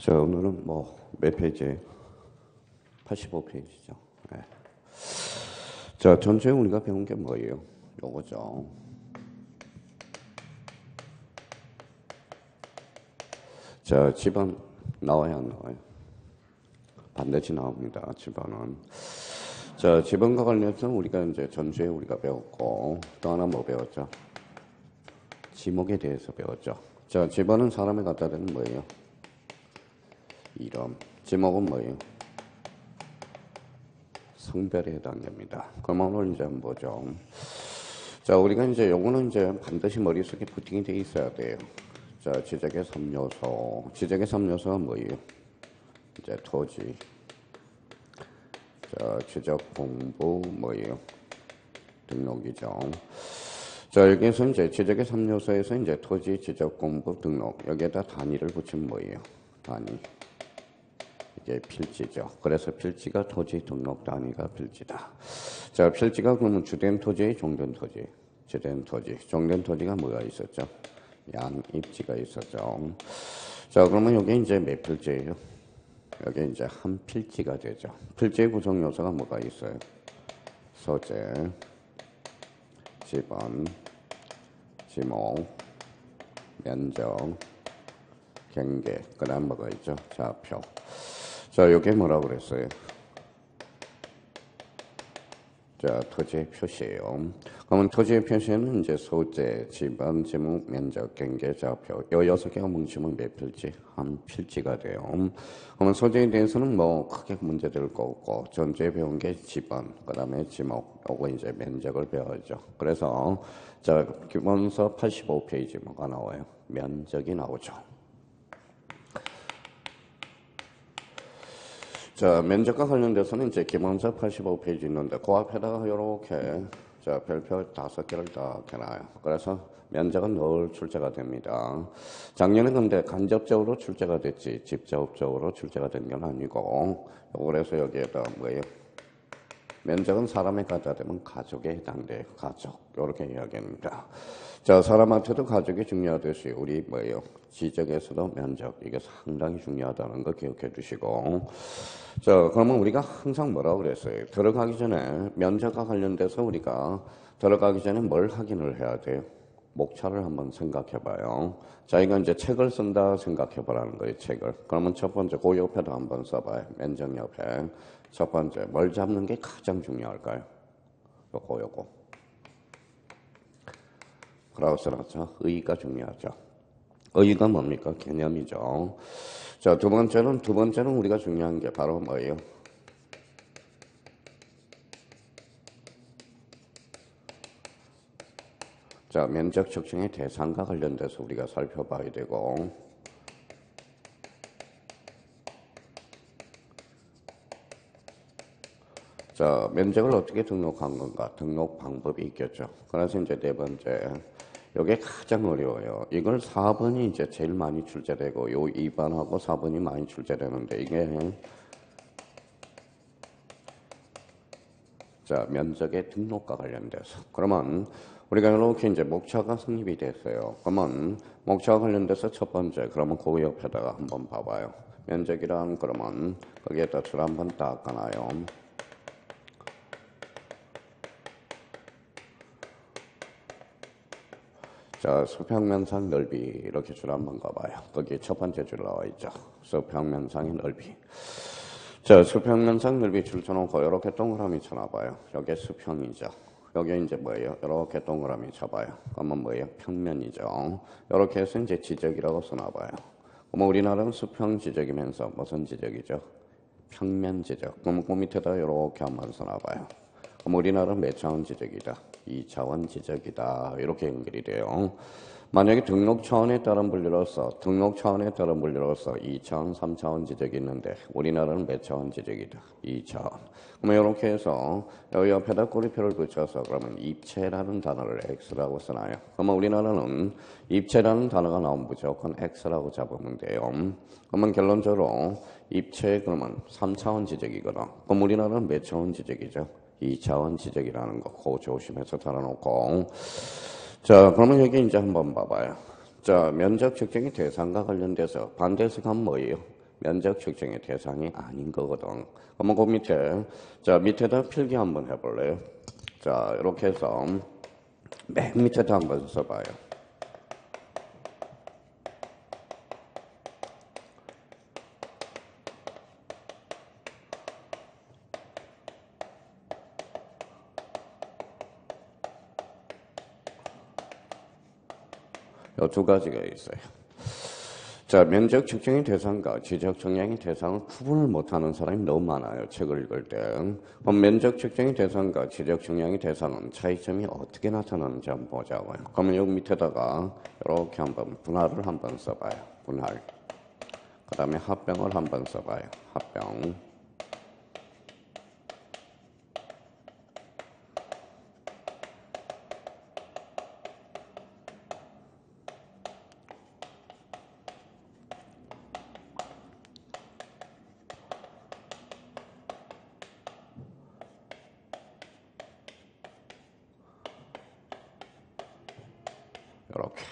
자, 오늘은 몇 페이지? 85페이지죠. 네. 자, 전체 우리가 배운 게 뭐예요? 요거죠. 자, 집안 나와야 안 나와요? 반드시 나옵니다. 집안은. 자, 집안과 관련해서 우리가 이제 전주에 우리가 배웠고, 또 하나 뭐 배웠죠? 지목에 대해서 배웠죠. 자, 집안은 사람에 갖다 대는 뭐예요? 이름. 지목은 뭐예요? 성별에 해당됩니다. 그러면 오늘 이제 뭐죠? 자, 우리가 이제 요거는 이제 반드시 머릿속에 부팅이 돼 있어야 돼요. 자, 지적의 3요소. 지적의 3요소가 뭐예요? 이제 토지. 자, 지적 공부 뭐예요? 등록이죠. 자, 여기에서 이제 지적의 3요소에서 이제 토지, 지적 공부, 등록. 여기에다 단위를 붙이면 뭐예요? 단위. 이게 필지죠. 그래서 필지가 토지, 등록 단위가 필지다. 자, 필지가 그러면 주된 토지, 종된 토지, 주된 토지, 종된 토지가 뭐가 있었죠? 양입지가 있었죠. 자, 그러면 여기 이제 몇 필지예요? 여기 이제 한 필지가 되죠. 필지의 구성 요소가 뭐가 있어요? 소재, 지번, 지목, 면적, 경계, 그 다음 뭐가 있죠? 좌표. 자, 이게 뭐라고 그랬어요? 자, 토지의 표시예요. 그러면 토지의 표시는 이제 소재, 지번, 지목, 면적, 경계, 좌표. 이 6개가 뭉치면 몇 필지? 한 필지가 돼요. 그러면 소재에 대해서는 뭐 크게 문제될 거 없고, 전주에 배운 게 지번, 그 다음에 지목, 요거 이제 면적을 배워야죠. 그래서, 자, 기본서 85페이지 뭐가 나와요? 면적이 나오죠. 자, 면적과 관련돼서는 이제 기본서 85페이지 있는데 그 앞에다가 이렇게 자, 별표 5개를 다 해놔요. 그래서 면적은 늘 출제가 됩니다. 작년에 근데 간접적으로 출제가 됐지 직접적으로 출제가 된 건 아니고 그래서 여기에다 뭐예요? 면적은 사람에 갖다 대면 가족에 해당돼요. 가족. 이렇게 이야기합니다. 자, 사람한테도 가족이 중요하듯이 우리 뭐예요? 지적에서도 면적. 이게 상당히 중요하다는 거 기억해 두시고. 자, 그러면 우리가 항상 뭐라고 그랬어요? 들어가기 전에 면적과 관련돼서 우리가 들어가기 전에 뭘 확인을 해야 돼요? 목차를 한번 생각해 봐요. 자, 이건 이제 책을 쓴다 생각해 보라는 거예요, 책을. 그러면 첫 번째, 그 옆에도 한번 써봐요. 면적 옆에. 첫 번째, 뭘 잡는 게 가장 중요할까요? 요거. 그러고 써놨죠. 의의가 중요하죠. 의의가 뭡니까? 개념이죠. 자, 두 번째는 우리가 중요한 게 바로 뭐예요? 자, 면적 측정의 대상과 관련돼서 우리가 살펴봐야 되고, 자, 면적을 어떻게 등록한 건가? 등록 방법이 있겠죠. 그래서 이제 네 번째, 이게 가장 어려워요. 이걸 4번이 이제 제일 많이 출제되고, 요 2번하고 4번이 많이 출제되는데, 이게, 자, 면적의 등록과 관련돼서. 그러면, 우리가 이렇게 이제 목차가 성립이 됐어요. 그러면, 목차와 관련돼서 첫 번째, 그러면 그 옆에다가 한번 봐봐요. 면적이란, 그러면, 거기에다 줄 한번 딱 까놔요. 자, 수평면상 넓이 이렇게 줄 한번 가봐요. 거기 첫 번째 줄 나와 있죠. 수평면상의 넓이. 자, 수평면상 넓이 줄 쳐놓고 이렇게 동그라미 쳐놔봐요. 여기 수평이죠. 여기 이제 뭐예요? 이렇게 동그라미 쳐봐요. 그러면 뭐예요? 평면이죠. 이렇게 해서 이제 지적이라고 써놔봐요. 그럼 우리나라는 수평 지적이면서 무슨 지적이죠? 평면 지적. 그럼 그 밑에다 이렇게 한번 써놔봐요. 그럼 우리나라는 몇 차원 지적이다? 2차원 지적이다. 이렇게 연결이 돼요. 만약에 등록 차원에 따른 분류로서 2차원, 3차원 지적이 있는데 우리나라는 몇 차원 지적이다? 2차원. 그러면 이렇게 해서 여기 옆에다 꼬리표를 붙여서 그러면 입체라는 단어를 X라고 써놔요. 그러면 우리나라는 입체라는 단어가 나오면 무조건 X라고 잡으면 돼요. 그러면 결론적으로 입체 그러면 3차원 지적이거든. 그럼 우리나라는 몇 차원 지적이죠? 2차원 지적이라는 거, 그거 조심해서 달아놓고. 자, 그러면 여기 이제 한번 봐봐요. 자, 면적 측정이 대상과 관련돼서 반대해서 가면 뭐예요? 면적 측정의 대상이 아닌 거거든. 그러면 그 밑에, 자, 밑에다 필기 한번 해볼래요? 자, 이렇게 해서 맨 밑에다 한번 써봐요. 이 두 가지가 있어요. 자, 면적 측정의 대상과 지적 정량의 대상을 구분을 못하는 사람이 너무 많아요. 책을 읽을 때. 그럼 면적 측정의 대상과 지적 정량의 대상은 차이점이 어떻게 나타나는지 한번 보자고요. 그러면 여기 밑에다가 이렇게 한번 분할을 한번 써봐요. 분할. 그 다음에 합병을 한번 써봐요. 합병. 이렇게.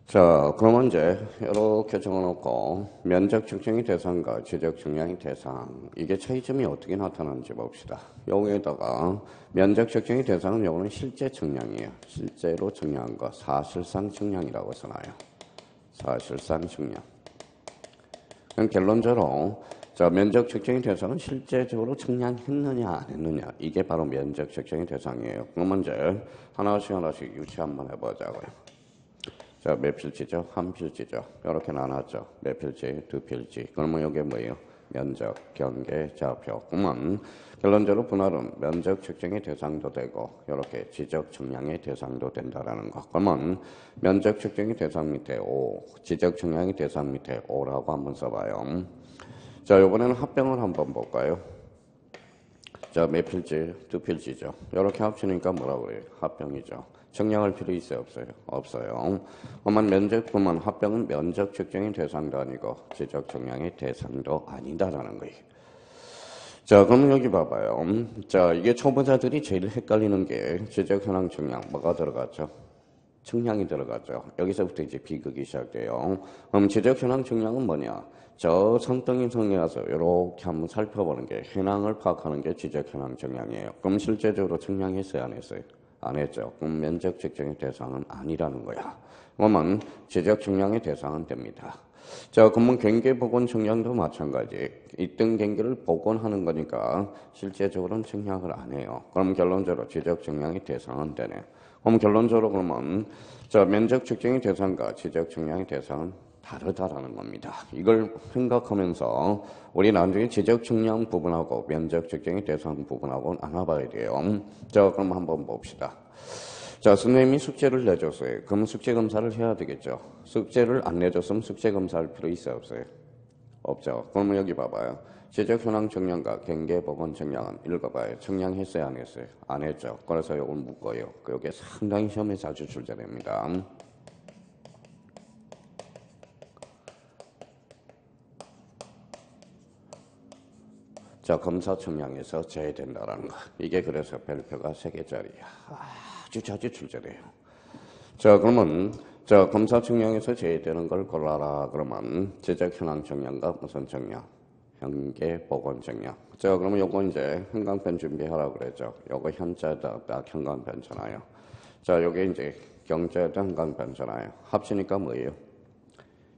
자, 그러면 이제 이렇게 적어놓고 면적 측정의 대상과 지적 정량의 대상 이게 차이점이 어떻게 나타나는지 봅시다. 여기에다가 면적 측정의 대상은 요거는 실제 측량이에요. 실제로 측량한 거 사실상 측량이라고 써놔요. 사실상 측량. 그럼 결론적으로 자, 면적 측정의 대상은 실제적으로 측량했느냐 안 했느냐 이게 바로 면적 측정의 대상이에요. 그러면 이제 하나씩 하나씩 유치 한번 해보자고요. 자, 몇 필지죠? 한 필지죠. 이렇게 나눴죠. 몇 필지? 두 필지. 그러면 이게 뭐예요? 면적, 경계, 좌표. 그러면 결론적으로 분할은 면적 측정의 대상도 되고 이렇게 지적 측량의 대상도 된다라는 거. 그러면 면적 측정의 대상 밑에 O, 지적 측량의 대상 밑에 O라고 한번 써봐요. 자, 이번에는 합병을 한번 볼까요? 자, 몇 필지? 두 필지죠. 이렇게 합치니까 뭐라고 그래요? 합병이죠. 측량할 필요 있어요? 없어요? 없어요. 그만 면적뿐만 합병은 면적 측정의 대상도 아니고 지적 측량의 대상도 아니다라는 거예요. 자, 그럼 여기 봐봐요. 자, 이게 초보자들이 제일 헷갈리는 게 지적 현황 측량 뭐가 들어갔죠? 측량이 들어가죠. 여기서부터 이제 비극이 시작돼요. 그럼 지적 현황 측량은 뭐냐? 저 손등이 성에 와서 이렇게 한번 살펴보는 게 현황을 파악하는 게 지적 현황 측량이에요. 그럼 실제적으로 측량했어요? 안 했어요? 안 했죠. 그럼 면적 측정의 대상은 아니라는 거야. 그러면 지적 측량의 대상은 됩니다. 자, 그러면 경계 복원 측량도 마찬가지. 있던 경계를 복원하는 거니까 실제적으로는 측량을 안 해요. 그럼 결론적으로 지적 측량의 대상은 되네. 그럼 결론적으로 그러면 자, 면적 측정의 대상과 지적 측량의 대상은 다르다라는 겁니다. 이걸 생각하면서 우리 나중에 지적 측량 부분하고 면적 측정의 대상 부분하고 나눠봐야 돼요. 자, 그럼 한번 봅시다. 자, 선생님이 숙제를 내줬어요. 그럼 숙제 검사를 해야 되겠죠. 숙제를 안 내줬으면 숙제 검사할 필요 있어요, 없어요? 없죠. 그러면 여기 봐봐요. 지적 현황 측량과 경계 복원 측량은 읽어봐요. 측량했어요, 안 했어요? 안 했죠. 그래서 이걸 묶어요. 이게 상당히 시험에 자주 출제됩니다. 자, 검사 측량에서 제외된다라는 거. 이게 그래서 별표가 3개짜리야. 아주 자주 출제돼요. 자, 그러면 자, 검사 측량에서 제외되는 걸 골라라. 그러면 지적 현황 측량과 무슨 측량? 현계 복원 측량. 자, 그러면 요거 이제 형광펜 준비하라 그랬죠. 요거 현자에다 딱 형광펜 쳐놔요. 자, 요게 이제 경자에다 형광펜 쳐놔요. 합치니까 뭐예요?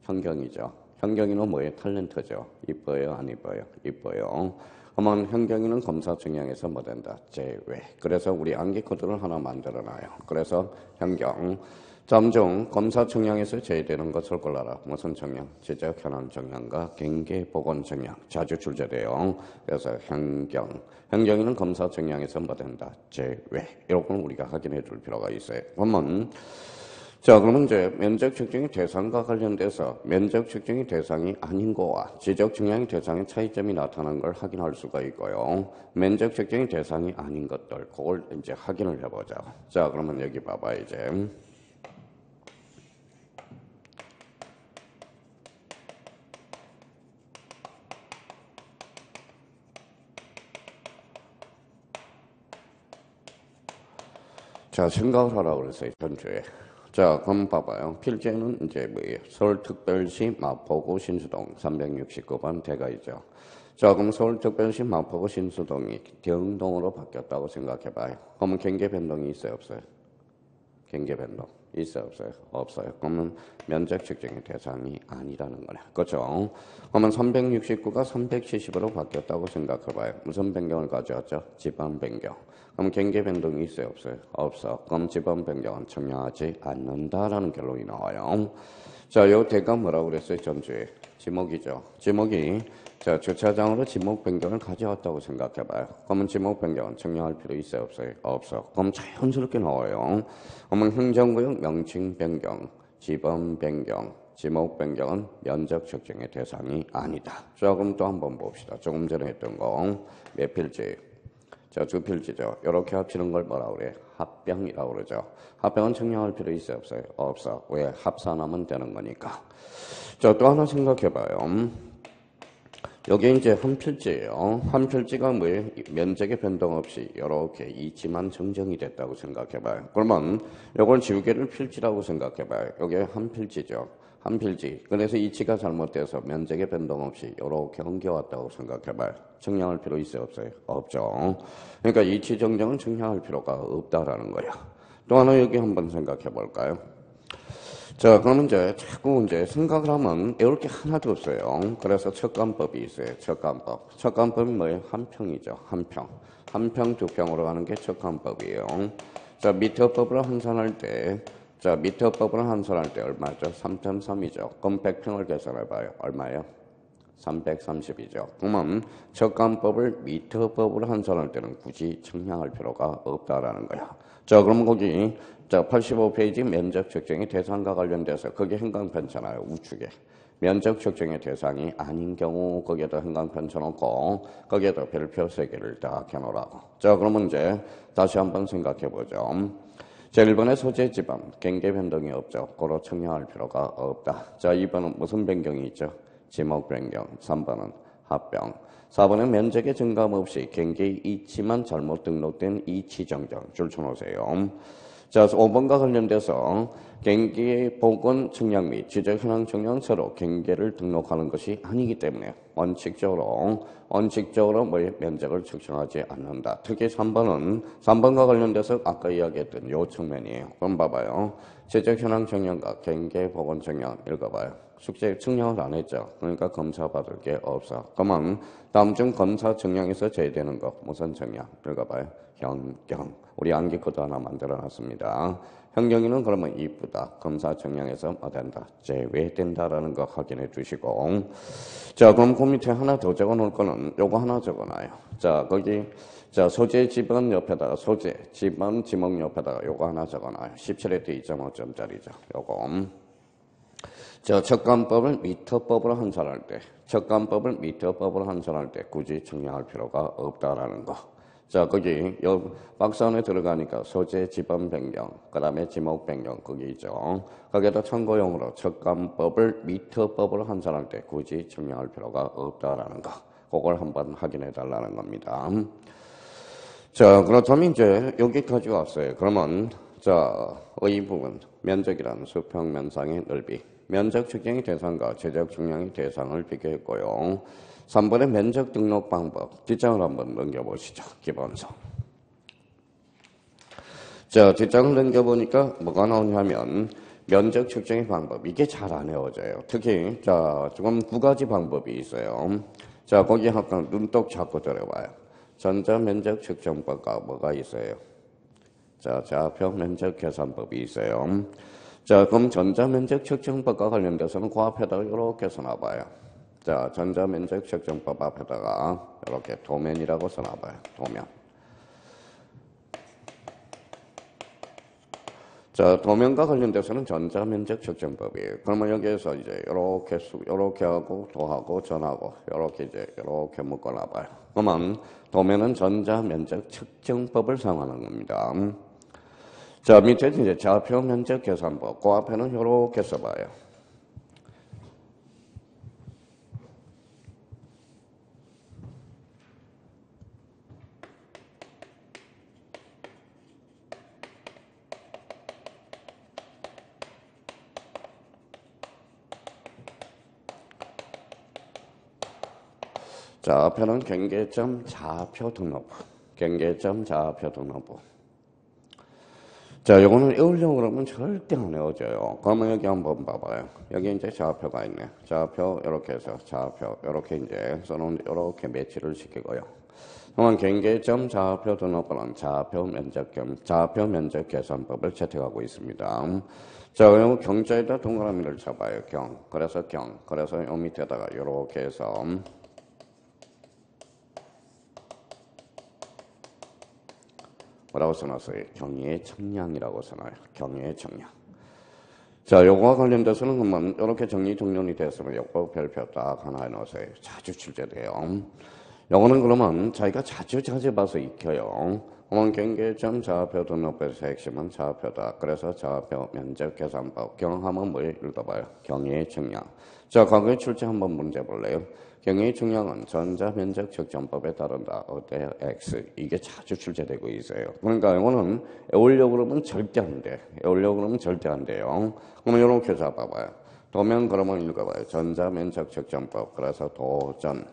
현경이죠. 현경이는 뭐예요? 탤런트죠. 이뻐요? 안 이뻐요? 이뻐요. 그러면 현경이는 검사 측량에서 뭐 된다? 제외. 그래서 우리 암기 코드를 하나 만들어놔요. 그래서 현경. 점중 검사 측량에서 제외되는 것을 골라라. 무슨 측량? 지적 현황 측량과 경계 복원 측량. 자주 출제돼요. 그래서 현경. 현경이는 검사 측량에서 뭐 된다? 제외. 이렇게 우리가 확인해 줄 필요가 있어요. 그러면 자, 그러면 이제 면적 측정의 대상과 관련돼서 면적 측정의 대상이 아닌 거와 지적 측량의 대상의 차이점이 나타난 걸 확인할 수가 있고요. 면적 측정의 대상이 아닌 것들, 그걸 이제 확인을 해보자. 자, 그러면 여기 봐봐, 이제. 자, 생각을 하라고 그랬어요, 전주에. 자, 그럼 봐봐요. 필지는 이제 뭐예요? 서울특별시 마포구 신수동 369번 대가이죠. 자, 그럼 서울특별시 마포구 신수동이 경동으로 바뀌었다고 생각해봐요. 그러면 경계 변동이 있어요, 없어요? 경계 변동 있어요, 없어요? 없어요. 그러면 면적 측정의 대상이 아니라는 거네. 그렇죠? 그러면 369가 370으로 바뀌었다고 생각해봐요. 무슨 변경을 가져왔죠? 지방 변경. 그럼 경계 변동이 있어요, 없어요? 없어. 그럼 지방 변경은 청량하지 않는다라는 결론이 나와요. 자, 요 대가 뭐라고 그랬어요? 전주에 지목이죠. 지목이 자, 주차장으로 지목 변경을 가져왔다고 생각해봐요. 그러면 지목 변경은 청량할 필요 있어요, 없어요? 없어. 그럼 자연스럽게 나와요. 그러면 행정구역 명칭 변경, 지번 변경, 지목 변경은 면적 측정의 대상이 아니다. 자, 그럼 또 한번 봅시다. 조금 전에 했던 거 몇 필지? 자, 두 필지죠. 이렇게 합치는 걸 뭐라고 그래? 합병이라고 그러죠. 합병은 청량할 필요 있어요, 없어요? 없어. 왜? 합산하면 되는 거니까. 자, 또 하나 생각해봐요. 여기 이제 한 필지예요. 한 필지가 뭐예요? 면적의 변동 없이 이렇게 이치만 정정이 됐다고 생각해봐요. 그러면 이걸 지우개를 필지라고 생각해봐요. 여기 한 필지죠. 한 필지. 그래서 이치가 잘못돼서 면적의 변동 없이 이렇게 옮겨왔다고 생각해봐요. 청량할 필요 있어요, 없어요? 없죠. 그러니까 이치 정정은 청량할 필요가 없다라는 거야. 또 하나 여기 한번 생각해볼까요? 자, 그러면 이제 자꾸 이제 생각을 하면 외울 게 하나도 없어요. 그래서 척간법이 있어요. 척간법. 척간법이 뭐예요? 한평이죠. 한평. 한평, 두평으로 가는 게 척간법이에요. 자, 미터법으로 환산할 때, 자, 미터법으로 환산할 때 얼마죠? 3.3이죠. 그럼 100평을 계산해봐요. 얼마예요? 330이죠. 그러면 척간법을 미터법으로 환산할 때는 굳이 청량할 필요가 없다라는 거야. 자, 그럼 거기 자 85페이지 면적 측정의 대상과 관련돼서 거기에 행강편 쳐놔요. 우측에. 면적 측정의 대상이 아닌 경우 거기에다 행강편 쳐놓고 거기에다 별표 3개를 딱 해놓으라고. 자, 그러면 이제 다시 한번 생각해보죠. 자, 1번의 소재 지방, 경계 변동이 없죠. 고로 청량할 필요가 없다. 자, 2번은 무슨 변경이 있죠? 지목 변경. 3번은 합병. 4번은 면적의 증감 없이 경계 이치만 잘못 등록된 이치 정정. 줄 쳐놓으세요. 자, 5번과 관련돼서 경계 복원 청량 및 지적 현황 청량 서로 경계를 등록하는 것이 아니기 때문에 원칙적으로 면적을 측정하지 않는다. 특히 3번과 관련돼서 아까 이야기했던 요 측면이에요. 그럼 봐봐요. 지적 현황 청량과 경계 복원 청량 읽어봐요. 숙제 측량을 안 했죠. 그러니까 검사 받을 게 없어. 그러면 다음 중 검사 청량에서 제외되는 거 무슨 청량? 읽어봐요. 현경. 우리 암기 코드 하나 만들어놨습니다. 현경이는 그러면 이쁘다. 검사 청량에서 뭐 된다? 제외된다라는 거 확인해 주시고. 자, 그럼 그 밑에 하나 더 적어 놓을 거는 요거 하나 적어놔요. 자, 거기 자, 소재 지번 옆에다가 소재 지번 지목 옆에다가 요거 하나 적어놔요. 17회 때 2.5점짜리죠. 요거. 자, 척간법을 미터법으로 환산할 때 굳이 청량할 필요가 없다라는 거. 자, 거기 박스 안에 들어가니까 소재 지번 변경, 그 다음에 지목 변경 거기 있죠. 거기에다 참고용으로 척간법을 미터법으로 환산할 때 굳이 청량할 필요가 없다라는 거. 그걸 한번 확인해 달라는 겁니다. 자, 그렇다면 이제 여기까지 왔어요. 그러면 자, 이 부분 면적이란 수평면상의 넓이. 면적 측정의 대상과 제적 측량의 대상을 비교했고요. 3번의 면적 등록 방법. 뒷장을 한번 넘겨보시죠. 기본서. 자, 뒷장을 넘겨보니까 뭐가 나오냐면 면적 측정의 방법. 이게 잘 안 외워져요. 특히 자, 지금 9가지 방법이 있어요. 자, 거기 약간 눈독 잡고 들어봐요. 전자면적 측정법과 뭐가 있어요? 자, 좌표 면적 계산법이 있어요. 자, 그럼 전자면적 측정법과 관련돼서는 그 앞에다가 이렇게 써놔봐요. 자, 전자면적 측정법 앞에다가 이렇게 도면이라고 써놔봐요. 도면. 자, 도면과 관련돼서는 전자면적 측정법이에요. 그러면 여기에서 이제 이렇게 하고 도하고 전하고 이렇게 묶어놔봐요. 그러면 도면은 전자면적 측정법을 사용하는 겁니다. 자, 밑에 이제 좌표 면적 계산법. 그 앞에는 이렇게 써봐요. 좌표는 경계점 좌표 등록부. 경계점 좌표 등록부. 자, 요거는 외우려고 그러면 절대 안 외워져요. 그러면 여기 한번 봐봐요. 여기 이제 좌표가 있네. 좌표, 이렇게 해서 좌표, 이렇게 이제 써놓은, 이렇게 매치를 시키고요. 그러면 경계점 좌표 등록부는 좌표 면적 계산법을 채택하고 있습니다. 자, 그럼 경자에다 동그라미를 잡아요. 그래서 그래서 요 밑에다가 이렇게 해서 뭐라고 써놨어요? 경의의 청량이라고 써놔요. 경의의 청량. 자, 요거와 관련돼서는 한번 이렇게 정리 종료이 됐으면 요거 별표 딱 하나 해놓으세요. 자주 출제돼요. 요거는 그러면 자기가 자주 봐서 익혀요. 경계점 좌표 등록부에서 핵심은 좌표다. 그래서 좌표 면적 계산법. 경하면 뭐 읽어봐요. 경의의 청량. 자, 과거의 출제 한번 문제 볼래요? 경의의 청량은 전자면적 측정법에 따른다. 어때요? X. 이게 자주 출제되고 있어요. 그러니까 이거는 외우려고 그러면 절대 안 돼. 외우려고 그러면 절대 안 돼요. 그러면 이렇게 잡아봐요. 도면 그러면 읽어봐요. 전자면적 측정법. 그래서 도전.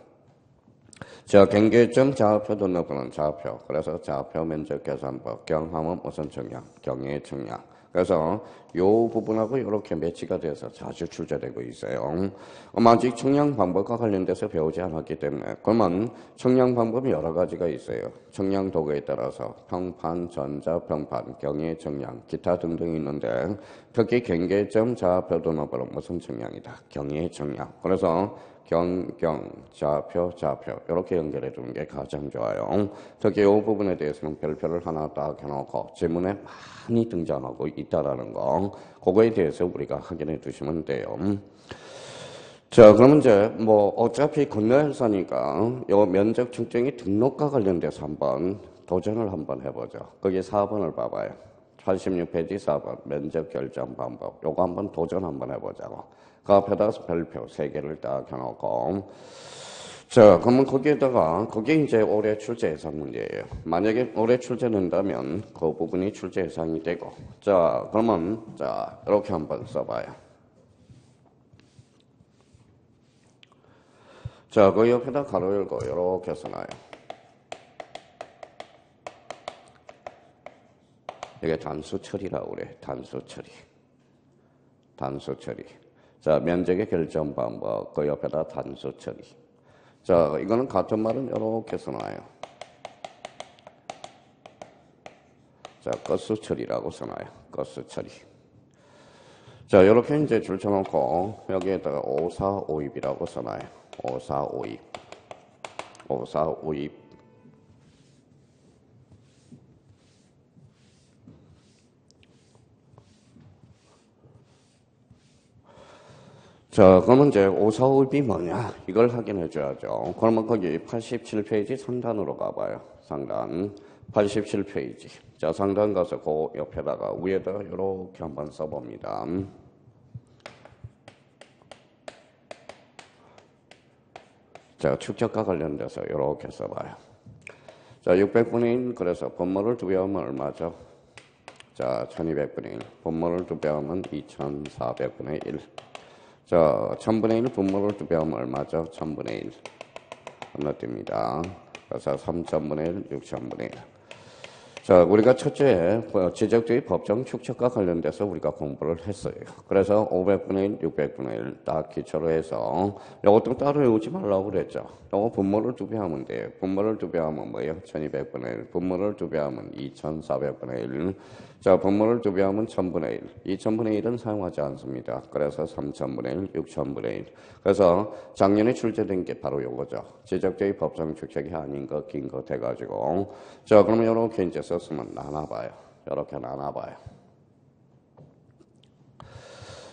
자, 경계점 좌표 등록부는 좌표. 그래서 좌표 면적 계산법. 경하면 무슨 청량? 경의의 청량. 그래서 요 부분하고 이렇게 매치가 돼서 자주 출제되고 있어요. 아직 청량 방법과 관련돼서 배우지 않았기 때문에 그러면 청량 방법이 여러 가지가 있어요. 청량 도구에 따라서 평판, 전자, 평판, 경의 청량, 기타 등등이 있는데 특히 경계점 좌표 등록부는 무슨 청량이다? 경의 청량. 그래서 좌표 이렇게 연결해 두는 게 가장 좋아요. 특히 이 부분에 대해서는 별표를 하나 딱 해놓고 지문에 많이 등장하고 있다라는 거 그거에 대해서 우리가 확인해 두시면 돼요. 자, 그러면 이제 뭐 어차피 건너열사니까 요 면적 측정이 등록과 관련돼서 한번 도전을 한번 해보죠. 거기 4번을 봐봐요. 86페이지 4번 면적 결정 방법. 요거 한번 도전 한번 해보자고. 그 앞에다가 별표 3개를 딱 해놓고 자, 그러면 거기에 이제 올해 출제 예상 문제예요. 만약에 올해 출제된다면 그 부분이 출제 예상이 되고 자, 그러면 자, 이렇게 한번 써봐요. 자, 그 옆에다 가로 열고 이렇게 써놔요. 이게 단수 처리라고 그래. 단수 처리. 자, 면적의 결정 방법. 그 옆에다 단수 처리. 자, 이거는 같은 말은 이렇게 써놔요. 자, 거스 처리라고 써놔요. 거스 처리. 자, 이렇게 이제 줄 쳐놓고 여기에다가 5452이라고 써놔요. 5452. 자, 그러면 이제 5452이 뭐냐? 이걸 확인해 줘야죠. 그러면 거기 87페이지 상단으로 가봐요. 상단. 87페이지. 자, 상단 가서 그 옆에다가 위에다 이렇게 한번 써봅니다. 자, 축적과 관련돼서 이렇게 써봐요. 자, 600분의 1, 그래서 분모를 2배 하면 얼마죠? 자, 1200분의 1. 분모를 2배 하면 2400분의 1. 자, 1000분의 1 분모를 2배 하면 얼마죠? 1000분의 1. 건너뜁니다. 그래서 3000분의 1, 6000분의 1. 자, 우리가 첫째 지적주의 법정 축적과 관련돼서 우리가 공부를 했어요. 그래서 500분의 1, 600분의 1 딱 기초로 해서 이것도 따로 외우지 말라고 그랬죠. 이거 분모를 2배 하면 돼요. 분모를 2배 하면 뭐예요? 1200분의 1. 분모를 2배 하면 2400분의 1. 자, 분모를 2배 하면 1000분의 1. 2000분의 1은 사용하지 않습니다. 그래서 3000분의 1, 6000분의 1. 그래서 작년에 출제된 게 바로 요거죠. 지적주의 법정 축적이 아닌 거, 긴 거 돼가지고. 자, 그러면 이렇게 이제 썼으면 나눠봐요. 이렇게 나눠봐요.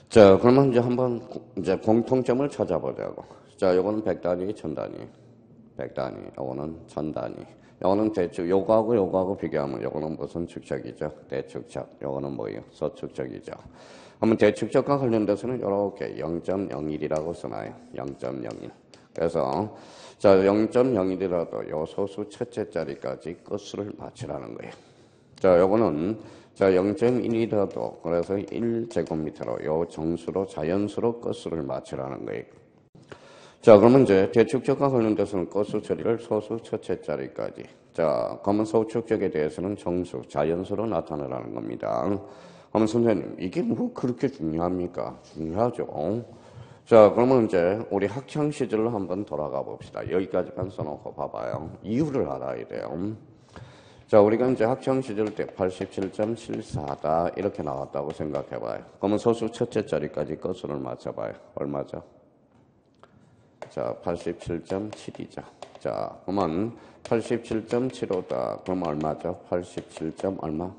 자, 그러면 이제 한번 이제 공통점을 찾아보자고. 자, 요거는 100단위, 1000단위. 100단위, 요거는 1000단위. 요거는 대축, 요거하고 비교하면 요거는 무슨 축적이죠? 대축적. 요거는 뭐예요? 서축적이죠. 그러면 대축적과 관련돼서는 이렇게 0.01이라고 써놔요. 0.01. 그래서 자, 0.01이라도 요 소수 첫째 자리까지 끝수를 맞추라는 거예요. 자, 요거는 자, 0.1이라도 그래서 1제곱미터로 요 정수로 자연수로 끝수를 맞추라는 거예요. 자, 그러면 이제 대축적과 관련돼서는 건수 처리를 소수 첫째 자리까지. 자, 그러면 소축적에 대해서는 정수, 자연수로 나타내라는 겁니다. 그러면 선생님, 이게 뭐 그렇게 중요합니까? 중요하죠. 자, 그러면 이제 우리 학창 시절로 한번 돌아가 봅시다. 여기까지만 써놓고 봐봐요. 이유를 알아야 돼요. 자, 우리가 이제 학창 시절 때 87.74다 이렇게 나왔다고 생각해봐요. 그러면 소수 첫째 자리까지 건수를 맞춰봐요. 얼마죠? 자, 87.7이죠. 자, 그러면 87.75다. 그럼 얼마죠? 87. 얼마?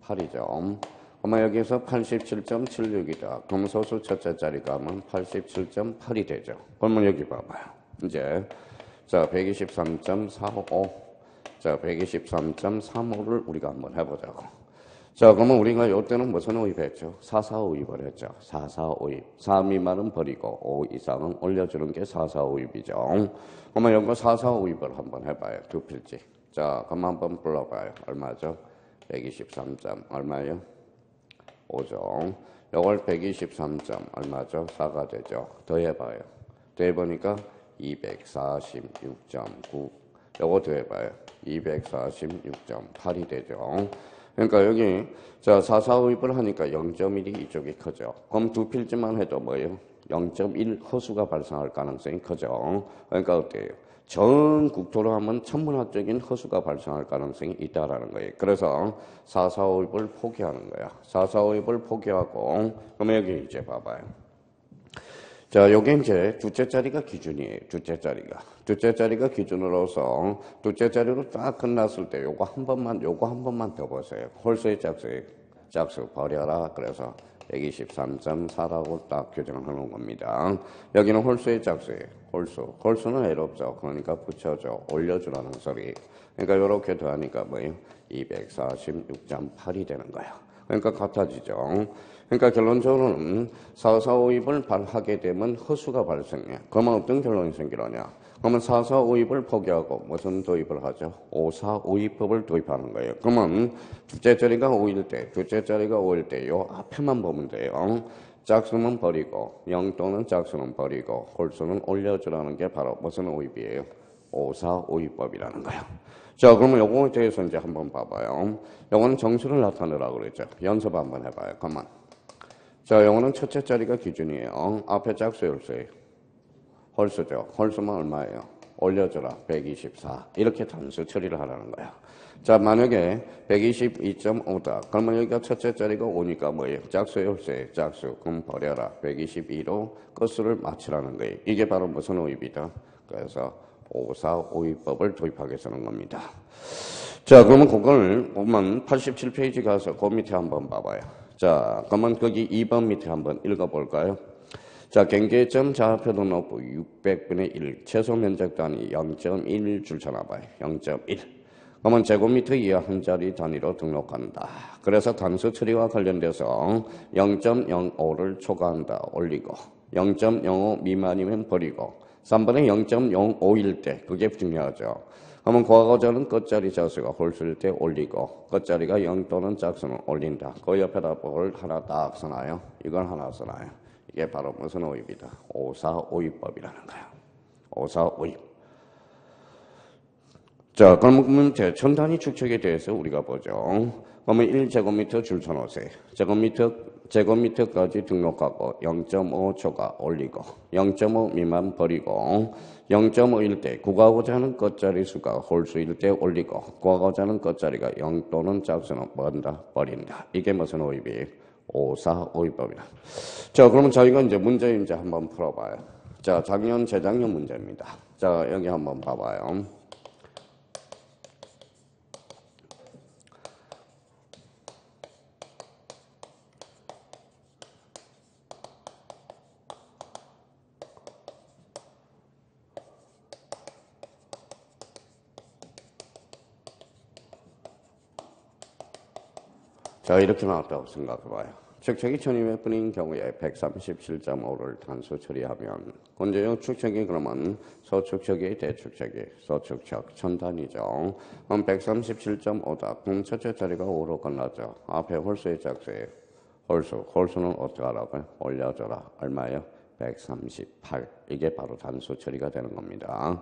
8이죠. 그러면 여기서 87.76이다. 그럼 소수 첫째 자리가 하면 87.8이 되죠. 그러면 여기 봐봐요. 이제 자, 123.45. 자, 123.35를 우리가 한번 해보자고. 자, 그러면 우리가 이때는 무슨 오입했죠? 4, 4 오입을 했죠. 4, 4 오입. 4 미만은 버리고 5 이상은 올려주는 게 4, 4 오입이죠. 그러면 여기 4, 4 오입을 한번 해봐요. 두 필지. 자, 그럼 한번 불러봐요. 얼마죠? 123점. 얼마요? 5죠. 요걸 123점. 얼마죠? 4가 되죠. 더해봐요. 더해보니까 246.9. 요거 더해봐요. 246.8이 되죠. 그러니까 여기 자 4, 4 오입을 하니까 0.1이 이쪽이 크죠. 그럼 두 필지만 해도 뭐예요? 0.1 허수가 발생할 가능성이 크죠. 그러니까 어때요? 전 국토로 하면 천문학적인 허수가 발생할 가능성이 있다라는 거예요. 그래서 4, 4 오입을 포기하는 거야. 4, 4 오입을 포기하고 그러면 여기 이제 봐봐요. 자, 요게 이제 둘째 자리가 기준이에요. 둘째 자리가 기준으로서 둘째 자리로 딱 끝났을 때 요거 한 번만 더 보세요. 홀수의 짝수 버려라. 그래서 123.4라고 딱 규정을 해놓은 겁니다. 여기는 홀수의 짝수예요. 홀수는 외롭죠. 그러니까 붙여줘. 올려주라는 소리. 그러니까 요렇게 더하니까 뭐예요? 246.8이 되는 거야. 그러니까 같아지죠. 그러니까 결론적으로는 4, 4 오입을 하게 되면 허수가 발생해. 그러면 어떤 결론이 생기느냐? 그러면 4, 4 오입을 포기하고 무슨 도입을 하죠? 5, 4 오입법을 도입하는 거예요. 그러면 둘째 자리가 5일 때 요 앞에만 보면 돼요. 짝수는 버리고 0 또는 짝수는 버리고 홀수는 올려주라는 게 바로 무슨 오입이에요? 5, 4 오입법이라는 거예요. 자, 그러면 요거에 대해서 이제 한번 봐봐요. 요거는 정수를 나타내라고 그랬죠. 연습 한번 해봐요. 그만. 자, 요거는 첫째 자리가 기준이에요. 앞에 짝수 홀수예요. 홀수죠. 홀수만 얼마예요? 올려줘라. 124. 이렇게 단수 처리를 하라는 거야. 자, 만약에 122.5다. 그러면 여기가 첫째 자리가 5니까 뭐예요? 짝수의 홀수예요. 짝수. 그럼 버려라. 122로 끝수를 맞추라는 거예요. 이게 바로 무슨 오입이다? 그래서 5, 4 오입법을 도입하겠다는 겁니다. 자, 그러면 그걸 보면 87페이지 가서 그 밑에 한번 봐봐요. 자, 그러면 거기 2번 밑에 한번 읽어볼까요? 자, 경계점 좌표도 높고 600분의 1, 최소 면적 단위 0.1 줄 쳐놔봐요. 0.1. 그러면 제곱미터 이하 한 자리 단위로 등록한다. 그래서 단수 처리와 관련돼서 0.05를 초과한다. 올리고 0.05 미만이면 버리고 3번에 0.05일 때 그게 중요하죠. 그러면 과거자는 끝자리 자수가 홀수일 때 올리고 끝자리가 0 또는 짝수는 올린다. 그 옆에다 뭘 하나 딱 써놔요. 이걸 하나 써놔요. 이게 바로 무슨 오입이다? 5, 4 오입법이라는 거야. 5, 4 오입. 자, 그러면 전단위 축척에 대해서 우리가 보죠. 그러면 1제곱미터 줄 쳐놓으세요. 제곱미터까지 등록하고 0.5 초과 올리고 0.5 미만 버리고 0.5일 때 구하고자 하는 끝자리 수가 홀수일 때 올리고 구하고자 하는 끝자리가 0 또는 짝수는 버린다. 이게 무슨 오입이에요? 5, 4 오입법이다. 자, 그러면 저희가 이제 문제 한번 풀어봐요. 자, 작년, 재작년 문제입니다. 자, 여기 한번 봐봐요. 자, 이렇게 나왔다고 생각해봐요. 축척이 1200분인 경우에 137.5를 단수 처리하면 건재용 축척이 그러면 소축척이 대축척이 소축척 1000단위죠. 그럼 137.5다. 그럼 첫째 자리가 5로 끝났죠. 앞에 홀수의 짝수예요. 홀수는 어떻게 하라고요? 올려줘라. 얼마예요? 138. 이게 바로 단수 처리가 되는 겁니다.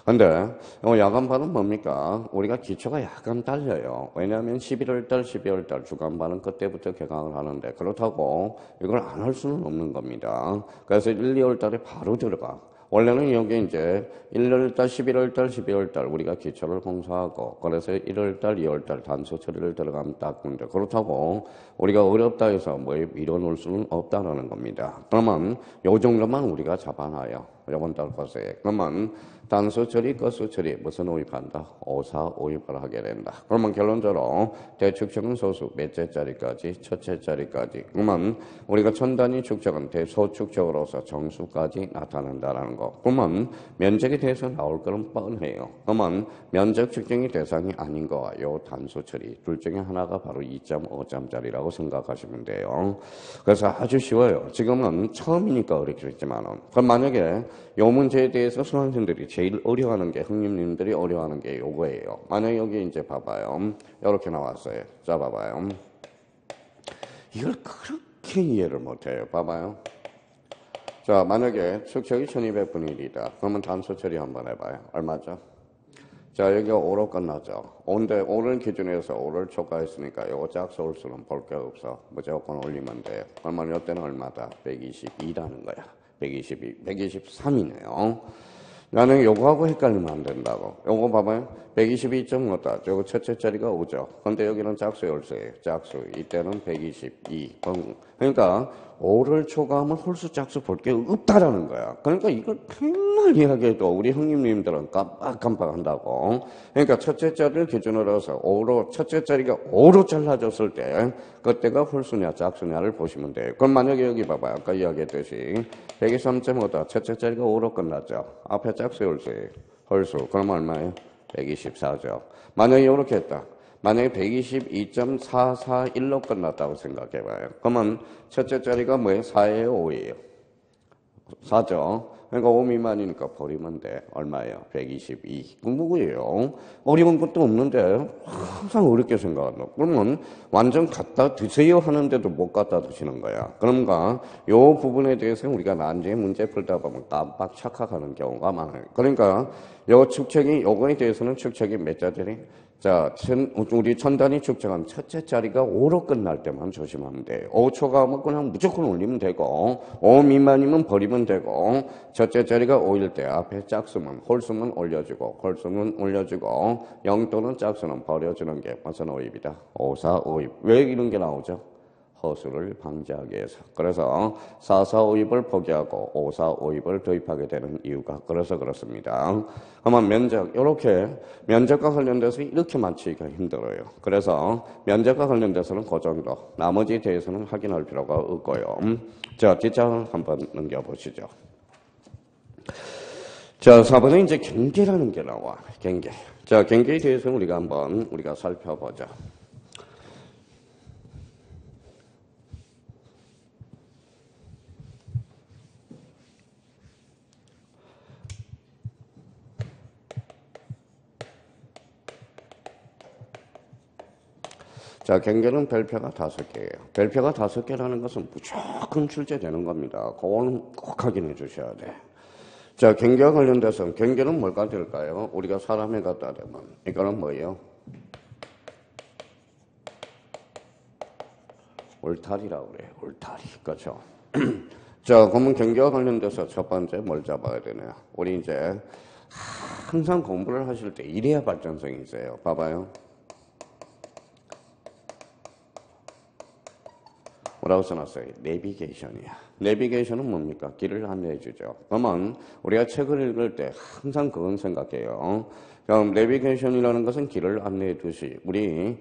근데 야간반은 뭡니까? 우리가 기초가 약간 달려요. 왜냐하면 11월달, 12월달 주간반은 그때부터 개강을 하는데 그렇다고 이걸 안 할 수는 없는 겁니다. 그래서 1, 2월달에 바로 들어가. 원래는 여기 이제 1월달, 11월달, 12월달 우리가 기초를 공사하고 그래서 1월달, 2월달 단수 처리를 들어가면 딱 근데 그렇다고 우리가 어렵다 해서 뭐 밀어놓을 수는 없다는 겁니다. 그러면 요 정도만 우리가 잡아놔요. 이번 달 것에. 그러면 단수 처리, 거수 처리 무슨 오입한다? 5, 4 오입을 하게 된다. 그러면 결론적으로 대축적은 소수 몇째 자리까지? 첫째 자리까지. 그러면 우리가 천단위 축적은 대소축적으로서 정수까지 나타난다라는 거. 그러면 면적에 대해서 나올 거는 뻔해요. 그러면 면적 측정이 대상이 아닌 거와 요 단수 처리 둘 중에 하나가 바로 2.5점짜리라고 생각하시면 돼요. 그래서 아주 쉬워요. 지금은 처음이니까 어렵겠지만 그럼 만약에 요 문제에 대해서 수강생들이 제일 어려워하는 게 형님님들이 어려워하는 게 요거예요. 만약에 여기 이제 봐봐요. 이렇게 나왔어요. 자 봐봐요. 이걸 그렇게 이해를 못해요. 봐봐요. 자 만약에 축척이 1200분의 1이다. 그러면 단수 처리 한번 해봐요. 얼마죠? 자 여기가 5로 끝나죠. 5인데 5를 기준해서 5를 초과했으니까 요거 짝수 수는 볼 게 없어. 무조건 올리면 돼요. 그러면 이때는 얼마다? 122라는 거야. 123이네요. 나는 요거하고 헷갈리면 안 된다고. 요거 봐봐요. 122.5다. 요거 첫째 자리가 5죠. 근데 여기는 짝수 열쇠예요. 짝수. 이때는 122. 그러니까 5를 초과하면 홀수 짝수 볼 게 없다라는 거야. 그러니까 이걸 맨날 이야기해도 우리 형님님들은 깜빡깜빡 한다고. 그러니까 첫째 자리를 기준으로 해서 5로, 첫째 자리가 5로 잘라졌을 때 그때가 홀수냐 짝수냐를 보시면 돼요. 그럼 만약에 여기 봐봐요. 아까 이야기했듯이 123.5다. 첫째 자리가 5로 끝났죠. 앞에 짝수 홀수예요. 홀수. 그러면 얼마예요? 124죠. 만약에 이렇게 했다. 만약에 122.441로 끝났다고 생각해봐요. 그러면 첫째 자리가 뭐예요? 4예요? 5예요? 4죠. 그러니까 5 미만이니까 버리면 돼. 얼마예요? 122. 누구예요? 어려운 것도 없는데 항상 어렵게 생각한다. 그러면 완전 갖다 드세요 하는데도 못 갖다 드시는 거야. 그러니까 요 부분에 대해서 우리가 나중에 문제 풀다 보면 깜빡 착각하는 경우가 많아요. 그러니까 요 축척이 요거에 대해서는 축척이 몇 자들이? 자, 우리 천단위 축적한 첫째 자리가 5로 끝날 때만 조심하면 돼요. 5초가 하면 그냥 무조건 올리면 되고 5 미만이면 버리면 되고 첫째 자리가 5일 때 앞에 짝수면 홀수면 올려주고 홀수면 올려주고 0 또는 짝수는 버려주는 게 무슨 오입이다? 5, 4, 5입. 왜 이런 게 나오죠? 허수를 방지하기 위해서. 그래서 4, 4, 5입을 포기하고 5, 4, 5입을 도입하게 되는 이유가 그래서 그렇습니다. 그러면 면적, 이렇게 면적과 관련돼서 이렇게 맞추기가 힘들어요. 그래서 면적과 관련돼서는 그 정도. 나머지에 대해서는 확인할 필요가 없고요. 자, 뒷장 한번 넘겨보시죠. 자, 4번에 이제 경계라는 게 나와. 경계. 자, 경계에 대해서 우리가 한번 살펴보자. 자, 경계는 별표가 5개예요. 별표가 5개라는 것은 무조건 출제되는 겁니다. 그거는 꼭 확인해 주셔야 돼. 자, 경계와 관련돼서 경계는 뭘까 될까요? 우리가 사람에 갖다 대면 이거는 뭐예요? 울타리라고 그래요. 울타리. 그렇죠? 자, 그러면 경계와 관련돼서 첫 번째 뭘 잡아야 되나요? 우리 이제 항상 공부를 하실 때 이래야 발전성이 있어요. 봐봐요. 뭐라고 써놨어요? 내비게이션이야. 내비게이션은 뭡니까? 길을 안내해 주죠. 그러면 우리가 책을 읽을 때 항상 그건 생각해요. 그럼 내비게이션이라는 것은 길을 안내해 주시. 우리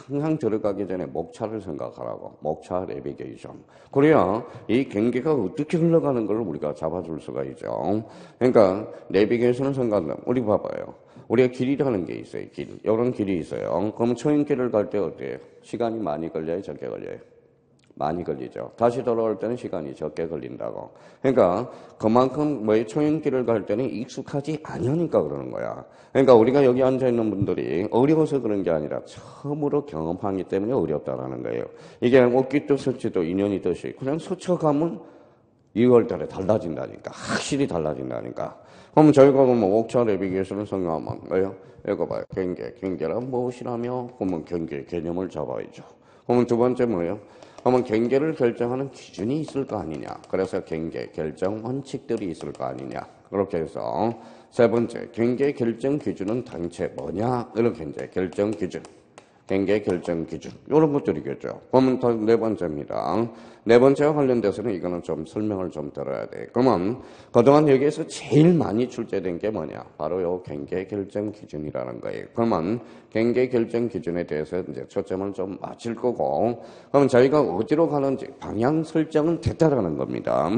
항상 들어가기 전에 목차를 생각하라고. 목차 내비게이션. 그래야 이 경계가 어떻게 흘러가는 걸 우리가 잡아줄 수가 있죠. 그러니까 내비게이션을 생각하면 우리 봐봐요. 우리가 길이라는 게 있어요. 길. 이런 길이 있어요. 그럼 초인길을 갈 때 어때요? 시간이 많이 걸려요? 적게 걸려요? 많이 걸리죠. 다시 돌아올 때는 시간이 적게 걸린다고. 그러니까 그만큼 초인길을 갈 때는 익숙하지 않으니까 그러는 거야. 그러니까 우리가 여기 앉아있는 분들이 어려워서 그런 게 아니라 처음으로 경험하기 때문에 어렵다라는 거예요. 이게 옷깃도 설치도 인연이듯이 그냥 스쳐가면 2월 달에 달라진다니까. 확실히 달라진다니까. 그럼 저희가 그러면 옥차 내비게이션을 성공하면 뭐예요? 이거 봐요. 경계란 무엇이라며? 그러면 경계 개념을 잡아야죠. 그러면 두 번째 뭐예요? 그러면 경계를 결정하는 기준이 있을 거 아니냐. 그래서 경계 결정 원칙들이 있을 거 아니냐. 그렇게 해서 세 번째, 경계 결정 기준은 당최 뭐냐? 이렇게 이제 결정 기준. 경계 결정 기준. 이런 것들이겠죠. 그러면 더 네 번째입니다. 네 번째와 관련돼서는 이거는 좀 설명을 좀 들어야 돼. 그러면 그동안 여기에서 제일 많이 출제된 게 뭐냐? 바로 요 경계 결정 기준이라는 거예요. 그러면 경계 결정 기준에 대해서 이제 초점을 좀 맞출 거고, 그러면 저희가 어디로 가는지 방향 설정은 됐다라는 겁니다.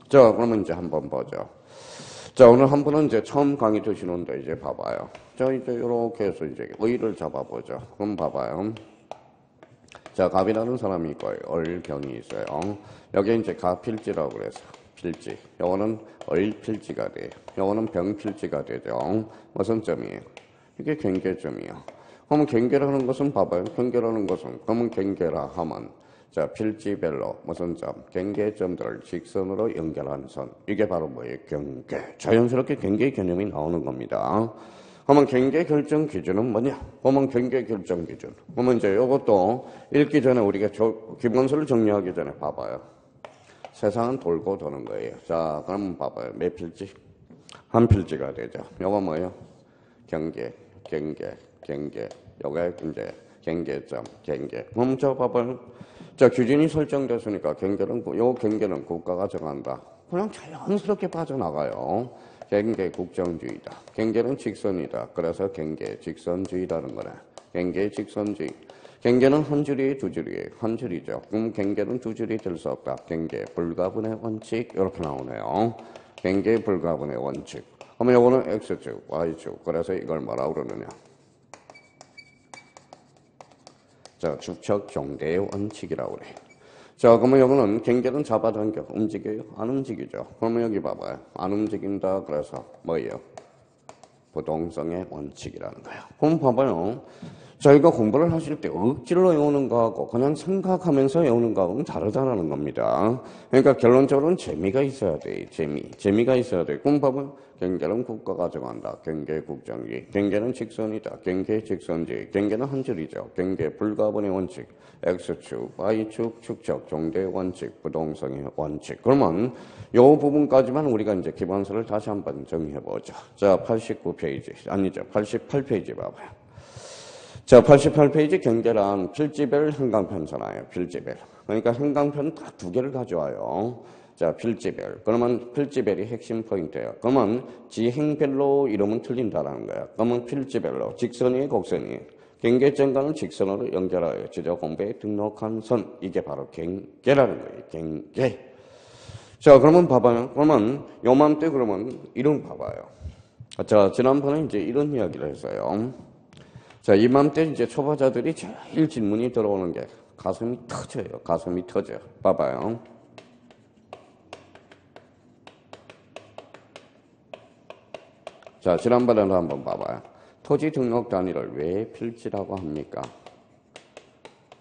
자, 그러면 이제 한번 보죠. 자, 오늘 한 분은 이제 처음 강의 드시는데 이제 봐봐요. 자, 이제 이렇게 해서 이제 의를 잡아보죠. 그럼 봐봐요. 자, 갑이라는 사람이 있고요. 을경이 있어요. 여기 이제 가필지라고 그래서 필지. 요거는 을필지가 돼요. 요거는 병필지가 되죠. 무슨 점이에요? 이게 경계점이에요. 그러면 경계라는 것은 봐봐요. 경계라는 것은 그러면 경계라 하면 자, 필지별로 무슨 점, 경계점들을 직선으로 연결하는 선. 이게 바로 뭐예요? 경계. 자연스럽게 경계 개념이 나오는 겁니다. 그러면 경계 결정 기준은 뭐냐? 그러면 경계 결정 기준. 그러면 이제 이것도 읽기 전에 우리가 기본서를 정리하기 전에 봐봐요. 세상은 돌고 도는 거예요. 자, 그럼 봐봐요. 몇 필지? 한 필지가 되죠. 요거 뭐예요? 경계. 요게 이제 경계점, 경계. 그럼 저 봐봐요. 자, 규준이 설정됐으니까 요 경계는 국가가 정한다. 그냥 자연스럽게 빠져나가요. 경계 국정주의다. 경계는 직선이다. 그래서 경계 직선주의라는 거네. 경계 직선주의. 경계는 한 줄이 두 줄이에요. 한 줄이죠. 그럼 경계는 두 줄이 될 수 없다. 경계 불가분의 원칙 이렇게 나오네요. 경계 불가분의 원칙. 그러면 이거는 X축, Y축. 그래서 이걸 뭐라고 그러느냐. 자, 축척 종대의 원칙이라고 그래요. 자, 그러면 여기는 경계는 잡아당겨. 움직여요? 안 움직이죠. 그러면 여기 봐봐요. 안 움직인다. 그래서 뭐예요? 부동성의 원칙이라는 거예요. 그럼 봐봐요. 저희가 공부를 하실 때 억지로 외우는 거하고 그냥 생각하면서 외우는 거하고는 다르다는 겁니다. 그러니까 결론적으로는 재미가 있어야 돼. 재미가 있어야 돼. 그럼 봐봐요. 경계는 국가가 정한다. 경계 국정주의. 경계는 직선이다. 경계 직선주의. 경계는 한 줄이죠. 경계 불가분의 원칙. X축, Y축, 축척, 종대 원칙, 부동성의 원칙. 그러면 요 부분까지만 우리가 이제 기본서를 다시 한번 정리해보죠. 자, 89페이지. 아니죠. 88페이지 봐봐요. 자, 88페이지 경계란 필지별 한강편잖아요. 필지별. 그러니까 한강편 다 두 개를 가져와요. 자, 필지별. 그러면 필지별이 핵심 포인트예요. 그러면 지행별로 이러면 틀린다라는 거야. 그러면 필지별로 직선이에요, 곡선이에요. 경계점과는 직선으로 연결하여 지적 공부에 등록한 선. 이게 바로 경계라는 거예요. 경계. 자, 그러면 봐봐요. 그러면 요맘때 그러면 이런 봐봐요. 자, 지난번에 이제 이런 이야기를 했어요. 자, 이맘때 이제 초보자들이 제일 질문이 들어오는 게 가슴이 터져요. 가슴이 터져. 봐봐요. 자, 지난번에도 한번 봐봐요. 토지 등록 단위를 왜 필지라고 합니까?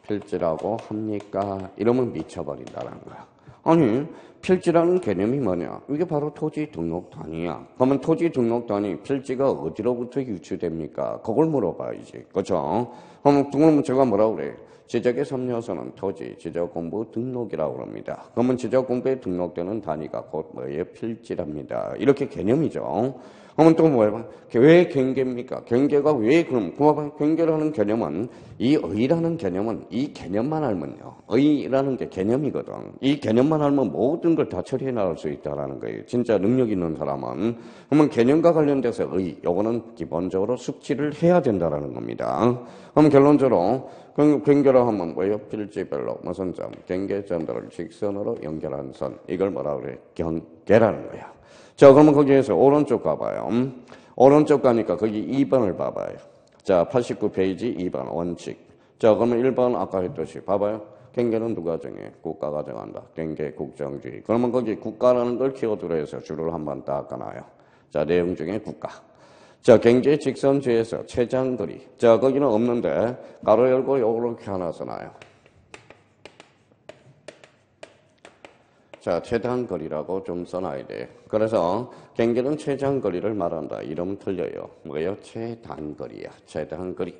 필지라고 합니까? 이러면 미쳐버린다는 거야. 아니, 필지라는 개념이 뭐냐? 이게 바로 토지 등록 단위야. 그러면 토지 등록 단위 필지가 어디로부터 유추됩니까? 그걸 물어봐야지. 그렇죠? 그러면 제가 뭐라고 그래요? 지적의 섬유서는 토지, 지적 공부 등록이라고 합니다. 그러면 지적 공부에 등록되는 단위가 곧 뭐예요? 필지랍니다. 이렇게 개념이죠. 그러면 또 뭐예요? 왜 경계입니까? 경계가 왜 그럼? 경계라는 개념은 이 의라는 개념은 이 개념만 알면요. 의라는 게 개념이거든. 이 개념만 알면 모든 걸 다 처리해 나갈 수 있다라는 거예요. 진짜 능력 있는 사람은. 그러면 개념과 관련돼서 의, 요거는 기본적으로 숙지를 해야 된다라는 겁니다. 그럼 결론적으로 경계라 하면 뭐예요? 필지별로 무슨 점, 경계점들을 직선으로 연결한 선. 이걸 뭐라 그래? 경계라는 거야. 자, 그러면 거기에서 오른쪽 가봐요. 오른쪽 가니까 거기 2번을 봐봐요. 자, 89페이지 2번 원칙. 자, 그러면 1번 아까 했듯이 봐봐요. 경계는 누가 정해? 국가가 정한다. 경계 국정주의. 그러면 거기 국가라는 걸 키워드로 해서 줄을 한번 닦아놔요. 자, 내용 중에 국가. 자, 경계 직선주의에서 최장거리. 자, 거기는 없는데 가로 열고 요렇게 하나 써놔요. 자, 최대한 거리라고 좀 써놔야 돼. 그래서 경계는 최대한 거리를 말한다. 이러면 틀려요. 뭐예요? 최단 거리야. 최대한 거리.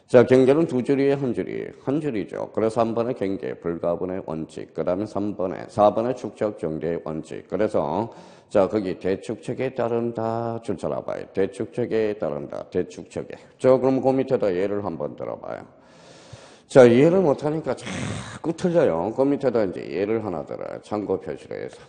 자, 경계는 두 줄이에요, 한 줄이에요? 한 줄이죠. 그래서 3번의 경계, 불가분의 원칙. 그 다음에 4번의 축적 정제의 원칙. 그래서 자, 거기 대축척에 따른다. 줄 쳐놔봐요. 대축척에 따른다. 대축척에. 그럼 그 밑에다 예를 한번 들어봐요. 자, 이해를 못하니까 자꾸 틀려요. 그 밑에다 이제 예를 하나 들어요. 참고 표시로 해서.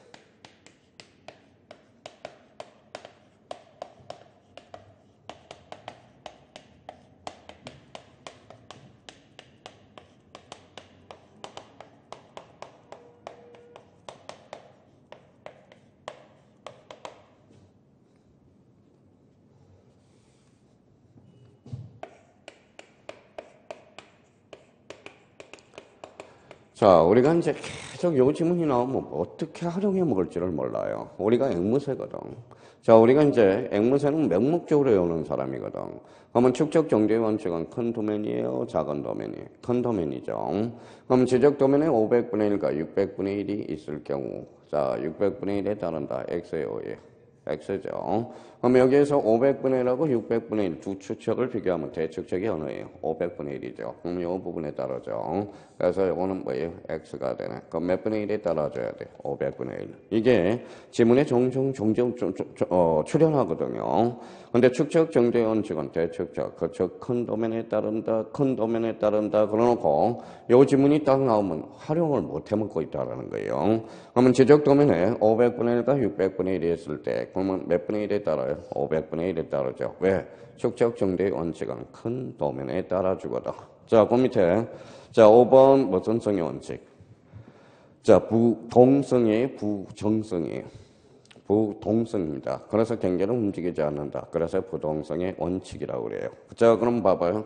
자, 우리가 이제 계속 요 지문이 나오면 어떻게 활용해 먹을지를 몰라요. 우리가 앵무새거든. 자, 우리가 이제 앵무새는 맹목적으로 외우는 사람이거든. 그러면 축적 정제의 원칙은 큰 도면이에요? 작은 도면이에요? 큰 도면이죠. 그럼 지적 도면에 500분의 1과 600분의 1이 있을 경우, 자, 600분의 1에 따른다. X의 5에. X죠. 그럼 여기에서 500분의 1하고 600분의 1 두 추척을 비교하면 대축척이 어느예요? 500분의 1이죠. 그럼 이 부분에 따라죠. 그래서 이거는 뭐예요? X가 되네. 그럼 몇 분의 1에 따라줘야 돼? 500분의 1. 이게 지문에 종종 출현하거든요. 근데 축척 정제의 원칙은 대축척, 그척 큰 도면에 따른다, 큰 도면에 따른다 그러놓고 요 지문이 딱 나오면 활용을 못 해먹고 있다는 거예요. 그러면 지적 도면에 500분의 1과 600분의 1이 있을 때 그러면 몇 분의 1에 따라요? 500분의 1에 따르죠. 왜? 축적 정제의 원칙은 큰 도면에 따라주거든. 자, 그 밑에 자 5번 무슨 성의 원칙? 자, 부동성의 부정성이에요. 부동성입니다. 그래서 경계는 움직이지 않는다. 그래서 부동성의 원칙이라고 그래요. 자, 그럼 봐봐요.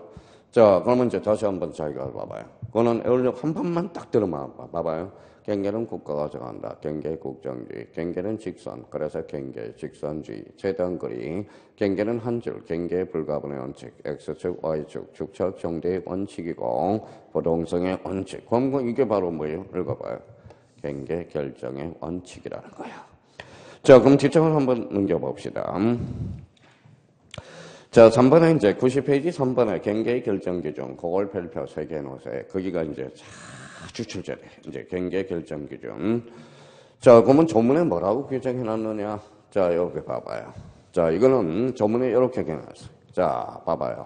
자, 그러면 이제 다시 한번 자기가 봐봐요. 그거는 애월력 한 번만 딱 들으면 봐봐요. 경계는 국가가 정한다. 경계 국정주의. 경계는 직선. 그래서 경계 직선주의. 최단 거리. 경계는 한 줄. 경계 불가분의 원칙. X축, Y축, 축척 정대의 원칙이고 부동성의 원칙. 그럼 이게 바로 뭐예요? 읽어봐요. 경계 결정의 원칙이라는 거야. 자, 그럼 뒷장을 한번 넘겨봅시다. 자, 3번에 이제 90페이지 3번에 경계 결정 기준, 그걸 별표 3개 놓으세요. 거기가 이제 아주 출제돼. 이제 경계 결정 기준. 자, 그러면 조문에 뭐라고 규정해 놨느냐? 자, 여기 봐봐요. 자, 이거는 조문에 이렇게 해놨어요. 자, 봐봐요.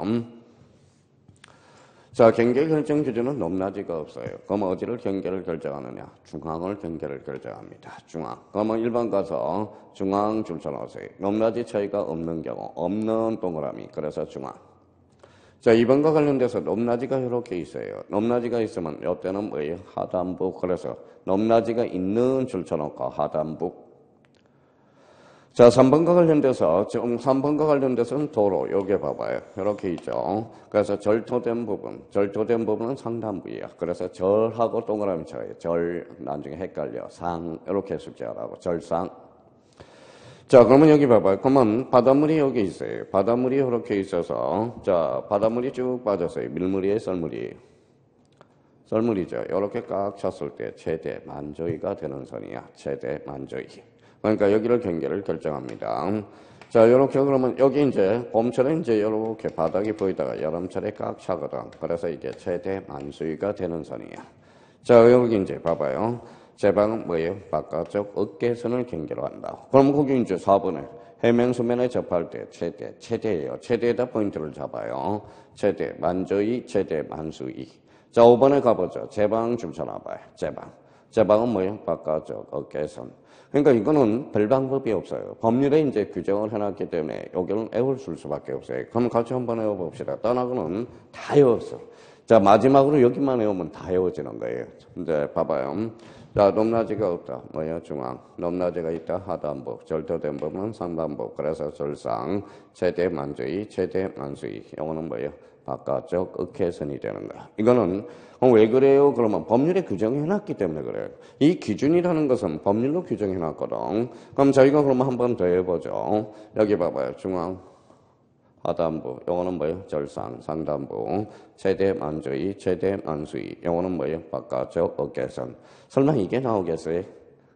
자, 경계 결정 기준은 높낮이가 없어요. 그러면 어디를 경계를 결정하느냐? 중앙을 경계를 결정합니다. 중앙. 그러면 1번 가서 중앙 줄 쳐놓으세요. 높낮이 차이가 없는 경우, 없는 동그라미. 그래서 중앙. 자, 2번과 관련돼서 높낮이가 이렇게 있어요. 높낮이가 있으면 이때는 뭐예요? 하단부. 그래서 높낮이가 있는 줄 쳐놓고 하단부. 자, 3번과 관련돼서, 지금 3번과 관련돼서는 도로, 여기 봐봐요. 이렇게 있죠. 그래서 절토된 부분은 상단부예요. 그래서 절하고 동그라미 쳐요. 절, 나중에 헷갈려. 상, 이렇게 숙제하라고. 절상. 자, 그러면 여기 봐봐요. 그러면 바닷물이 여기 있어요. 바닷물이 이렇게 있어서, 자, 바닷물이 쭉 빠졌어요. 밀물이에요, 썰물이에요? 썰물이죠. 이렇게 꽉 찼을 때 최대 만조위가 되는 선이야. 최대 만조위. 그러니까 여기를 경계를 결정합니다. 자, 요렇게 그러면 여기 이제 봄철에 이제 요렇게 바닥이 보이다가 여름철에 꽉 차거든. 그래서 이게 최대 만수위가 되는 선이야. 자, 여기 이제 봐봐요. 제방은 뭐예요? 바깥쪽 어깨선을 경계로 한다. 그럼 거기 이제 4번에 해면수면에 접할 때 최대예요. 최대에다 포인트를 잡아요. 최대, 만조위, 최대, 만수위. 자, 5번에 가보죠. 제방 줄 쳐놔봐요. 제방은 뭐예요? 바깥쪽 어깨선. 그러니까 이거는 별 방법이 없어요. 법률에 이제 규정을 해놨기 때문에 여기는 애월 쓸 수밖에 없어요. 그럼 같이 한번 외워봅시다. 떠나고는 다 외웠어. 자, 마지막으로 여기만 외우면 다 외워지는 거예요. 이제 봐봐요. 자, 높낮이가 없다. 뭐예요? 중앙. 높낮이가 있다. 하단부. 절도된 부분은 상단부. 그래서 절상. 최대 만조위, 최대 만수위. 이거는 뭐예요? 바깥쪽 어깨선이 되는 거야. 이거는 왜 그래요? 그러면 법률에 규정해놨기 때문에 그래요. 이 기준이라는 것은 법률로 규정해놨거든. 그럼 저희가 그러면 한 번 더 해보죠. 여기 봐봐요. 중앙, 하단부. 이거는 뭐예요? 절상, 상단부. 최대 만조위, 최대 만수위. 이거는 뭐예요? 바깥쪽 어깨선. 설마 이게 나오겠어요?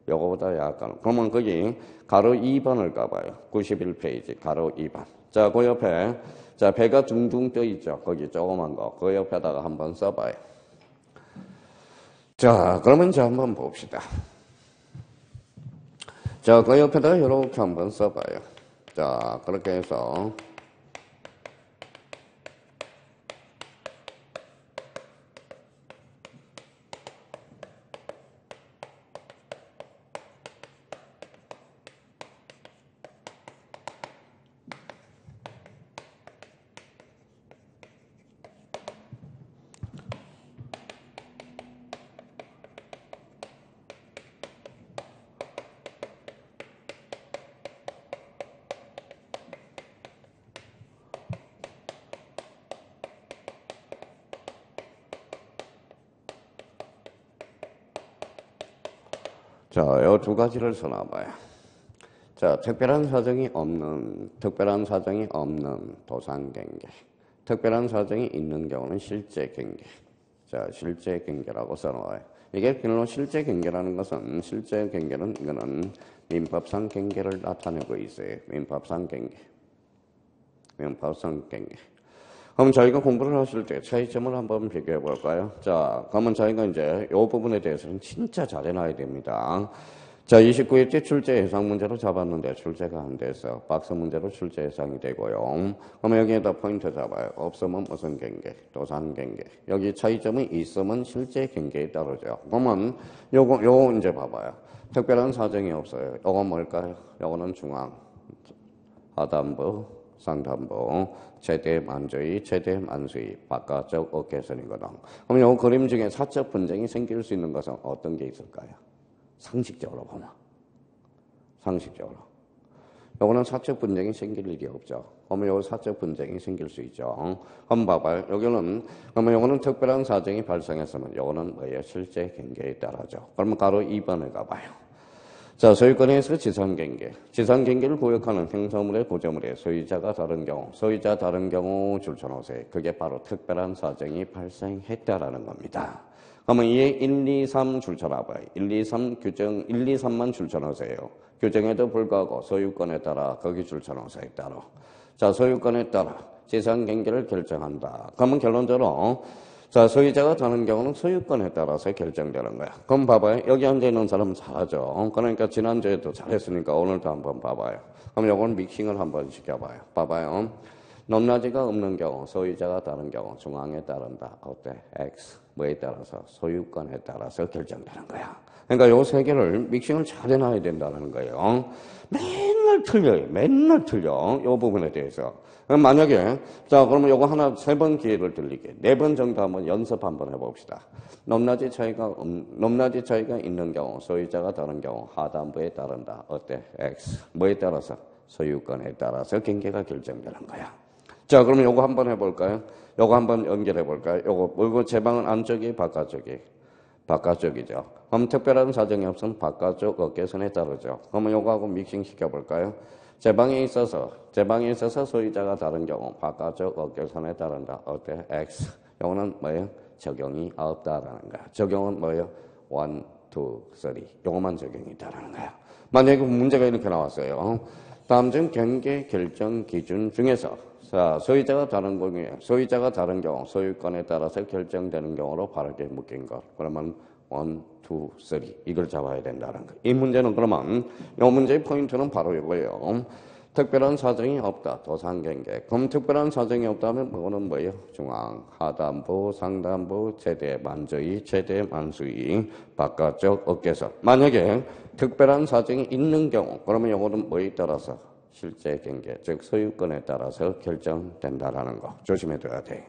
요거보다 약간. 그러면 거기 가로 2번을 가봐요. 91페이지 가로 2번. 자, 그 옆에 자, 배가 둥둥 떠 있죠. 거기 조그만 거. 그 옆에다가 한번 써봐요. 자, 그러면 이제 한번 봅시다. 자, 그 옆에다가 이렇게 한번 써봐요. 자, 그렇게 해서 자, 요 두 가지를 써놔봐요. 자, 특별한 사정이 없는 도상경계. 특별한 사정이 있는 경우는 실제경계. 자, 실제경계라고 써놓아요. 이게 별로 실제경계라는 것은, 실제경계는 이거는 민법상 경계를 나타내고 있어요. 민법상 경계. 그럼 저희가 공부를 하실 때 차이점을 한번 비교해 볼까요? 자, 그러면 저희가 이제 이 부분에 대해서는 진짜 잘 해놔야 됩니다. 자, 29일째 출제 예상 문제로 잡았는데 출제가 안 돼서 박스 문제로 출제 예상이 되고요. 그러면 여기에다 포인트 잡아요. 없으면 무슨 경계? 도산 경계. 여기 차이점이 있으면 실제 경계에 따르죠. 그러면 요거 이제 봐봐요. 특별한 사정이 없어요. 요건 뭘까요? 요거는 중앙, 하단부, 상단부, 최대 만주의, 최대 만수의, 바깥쪽 어깨선이거든. 그럼 이 그림 중에 사적 분쟁이 생길 수 있는 것은 어떤 게 있을까요? 상식적으로 보면. 상식적으로. 요거는 사적 분쟁이 생길 일이 없죠. 그러면 요 사적 분쟁이 생길 수 있죠. 한번 봐봐요. 그러면 요거는 특별한 사정이 발생했으면 요거는 뭐예요? 실제 경계에 따라죠. 그러면 가로 2번을 가봐요. 자, 소유권에서 지상경계. 지상경계를 구역하는 행사물의 구조물의 소유자가 다른 경우, 소유자 다른 경우 줄쳐놓으세요. 그게 바로 특별한 사정이 발생했다라는 겁니다. 그러면 이에 1, 2, 3 줄쳐놔봐요. 1, 2, 3 규정, 1, 2, 3만 줄쳐놓으세요. 규정에도 불구하고 소유권에 따라 거기 줄쳐놓으세요. 따로. 자, 소유권에 따라 지상경계를 결정한다. 그러면 결론적으로 자, 소유자가 다른 경우는 소유권에 따라서 결정되는 거야. 그럼 봐봐요. 여기 앉아있는 사람은 잘하죠. 그러니까 지난주에도 잘했으니까 오늘도 한번 봐봐요. 그럼 요건 믹싱을 한번 시켜봐요. 봐봐요. 높낮이가 없는 경우, 소유자가 다른 경우, 중앙에 따른다. 어때? X. 뭐에 따라서? 소유권에 따라서 결정되는 거야. 그러니까 요 세 개를 믹싱을 잘 해놔야 된다는 거예요. 맨날 틀려요. 맨날 틀려. 요 부분에 대해서. 그럼 만약에, 자, 그러면 요거 하나 3번 기회를 드릴게요. 4번 정도 한번 연습 한번 해봅시다. 높낮이 차이가 있는 경우, 소유자가 다른 경우, 하단부에 따른다. 어때? X. 뭐에 따라서? 소유권에 따라서 경계가 결정되는 거야. 자, 그러면 요거 한번 해볼까요? 요거 한번 연결해볼까요? 요거 제 방은 안쪽이 바깥쪽이? 바깥쪽이죠. 그럼 특별한 사정이 없으면 바깥쪽 어깨선에 따르죠. 그러면 요거하고 믹싱 시켜볼까요? 제 방에 있어서 소유자가 다른 경우 바깥쪽 어깨선에 따른다. 어때? X. 요거는 뭐예요? 적용이 없다라는 거야. 적용은 뭐예요? 1, 2, 3. 요거만 적용이 있다라는 거야. 만약에 문제가 이렇게 나왔어요. 다음 중 경계 결정 기준 중에서 자, 소유자가 다른 경우 소유권에 따라서 결정되는 경우로 바르게 묶인 것. 그러면 1, 2, 3 이걸 잡아야 된다는 거예요. 이 문제는 그러면 이 문제의 포인트는 바로 이거예요. 특별한 사정이 없다. 도상경계. 그럼 특별한 사정이 없다면 그거는 뭐예요? 중앙, 하단부, 상단부, 최대 만주의, 최대 만수의, 바깥쪽 어깨선. 만약에 특별한 사정이 있는 경우 그러면 이거는 뭐에 따라서? 실제 경계, 즉 소유권에 따라서 결정된다라는 거 조심해둬야 돼.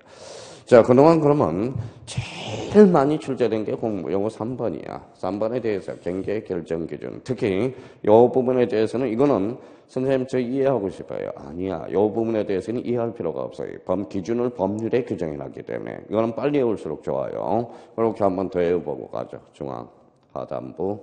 자, 그동안 그러면 제일 많이 출제된 게 요거 3번이야. 3번에 대해서 경계 결정 기준. 특히 요 부분에 대해서는 이거는 선생님 저 이해하고 싶어요. 아니야. 요 부분에 대해서는 이해할 필요가 없어요. 기준을 법률에 규정해놨기 때문에 이거는 빨리 외울수록 좋아요. 그렇게 한번 더 외워보고 가죠. 중앙, 하단부,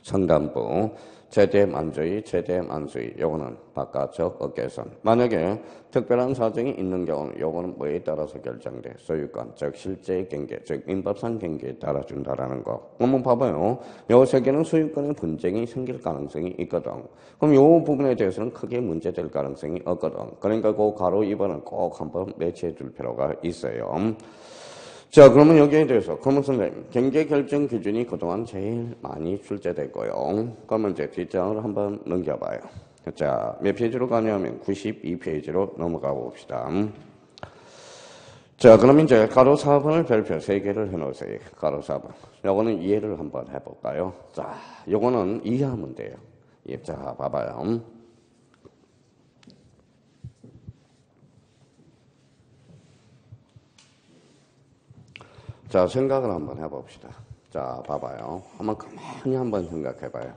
상단부, 최대 만주의, 최대 만수의, 요거는 바깥쪽 어깨선. 만약에 특별한 사정이 있는 경우는 요거는 뭐에 따라서 결정돼? 소유권, 즉 실제의 경계, 즉 민법상 경계에 따라 준다라는 거. 한번 봐봐요. 요 세 개는 소유권의 분쟁이 생길 가능성이 있거든. 그럼 요 부분에 대해서는 크게 문제될 가능성이 없거든. 그러니까 그 가로 2번은 꼭 한번 매치해 줄 필요가 있어요. 자, 그러면 여기에 대해서, 그러면 선생님, 경계 결정 기준이 그동안 제일 많이 출제됐고요. 그러면 이제 뒷장을 한번 넘겨봐요. 자, 몇 페이지로 가냐면 92페이지로 넘어가 봅시다. 자, 그러면 이제 가로 4번을 별표 3개를 해놓으세요. 가로 4번. 요거는 이해를 한번 해볼까요? 자, 요거는 이해하면 돼요. 자, 봐봐요. 자, 생각을 한번 해봅시다. 자, 봐봐요. 한번 가만히 한번 생각해봐요.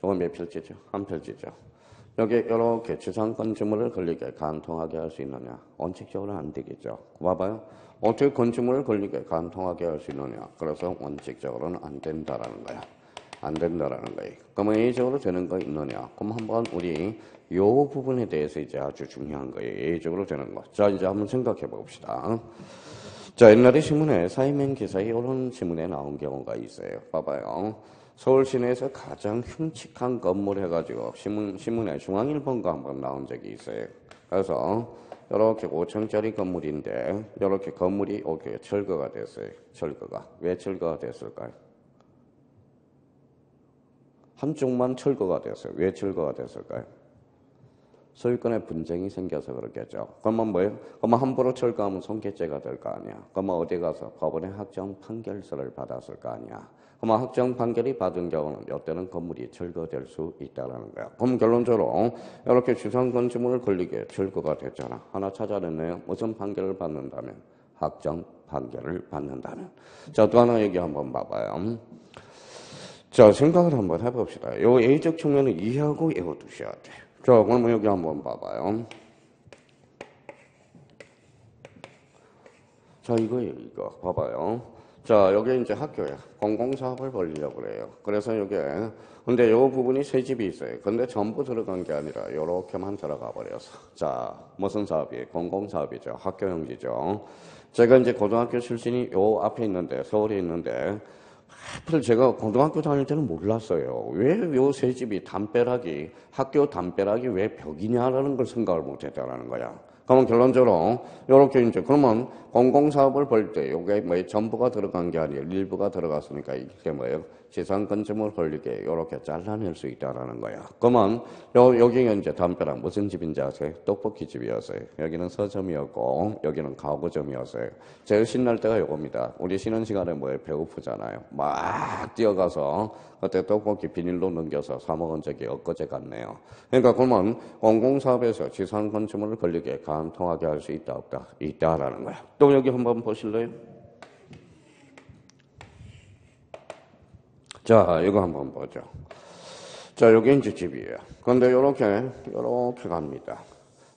이건 몇 필지죠? 한 필지죠. 여기 이렇게 지상건축물을 걸리게 간통하게 할 수 있느냐? 원칙적으로는 안 되겠죠. 봐봐요. 어떻게 건축물을 걸리게 간통하게 할 수 있느냐? 그래서 원칙적으로는 안 된다라는 거야. 안 된다라는 거예요. 그러면 예외적으로 되는 거 있느냐? 그럼 한번 우리 요 부분에 대해서 이제 아주 중요한 거예요. 예외적으로 되는 거. 자, 이제 한번 생각해 봅시다. 자, 옛날에 신문에 사이먼 기사에 이런 신문에 나온 경우가 있어요. 봐봐요. 서울 시내에서 가장 흉측한 건물 해가지고 신문에 중앙일보가 한번 나온 적이 있어요. 그래서 이렇게 5층짜리 건물인데 이렇게 건물이 이렇게 철거가 됐어요. 철거가. 왜 철거가 됐을까요? 한쪽만 철거가 됐어요. 왜 철거가 됐을까요? 소유권의 분쟁이 생겨서 그렇겠죠. 그러면 뭐예요? 그러면 함부로 철거하면 손괴죄가 될 거 아니야. 그러면 어디 가서 법원의 확정 판결서를 받았을 거 아니야. 그러면 확정 판결이 받은 경우는 이때는 건물이 철거될 수 있다는 거야. 그럼 결론적으로 이렇게 주상 건축물을 걸리게 철거가 됐잖아. 하나 찾아냈네요. 무슨 판결을 받는다면? 확정 판결을 받는다면. 자, 또 하나 얘기 한번 봐봐요. 자, 생각을 한번 해봅시다. 요 A적 측면을 이해하고 외워두셔야 돼. 자, 그러면 여기 한번 봐봐요. 자, 이거예요, 이거. 봐봐요. 자, 여기 이제 학교야. 공공사업을 벌리려고 그래요. 그래서 여기, 근데 요 부분이 세 집이 있어요. 근데 전부 들어간 게 아니라 요렇게만 들어가 버려서. 자, 무슨 사업이에요? 공공사업이죠. 학교용지죠. 제가 이제 고등학교 출신이 요 앞에 있는데, 서울에 있는데, 하필 제가 고등학교 다닐 때는 몰랐어요. 왜 요 세 집이 담벼락이, 학교 담벼락이 왜 벽이냐라는 걸 생각을 못 했다라는 거야. 그러면 결론적으로, 요렇게 이제, 그러면 공공사업을 벌 때, 요게 뭐 전부가 들어간 게 아니에요. 일부가 들어갔으니까 이게 뭐예요? 지상건축물 걸리게 요렇게 잘라낼 수 있다라는 거야. 그러면, 여기가 이제 담벼락 무슨 집인지 아세요? 떡볶이 집이었어요. 여기는 서점이었고, 여기는 가구점이었어요. 제일 신날 때가 요겁니다. 우리 쉬는 시간에 뭐예요? 배고프잖아요. 막 뛰어가서, 그때 떡볶이 비닐로 넘겨서 사먹은 적이 엊그제 같네요. 그러니까 그러면 공공사업에서 지상건축물을 걸리게 간통하게 할 수 있다, 없다? 있다라는 거야. 또 여기 한번 보실래요? 자, 이거 한번 보죠. 자, 여기 이제 집이에요. 그런데 요렇게 갑니다.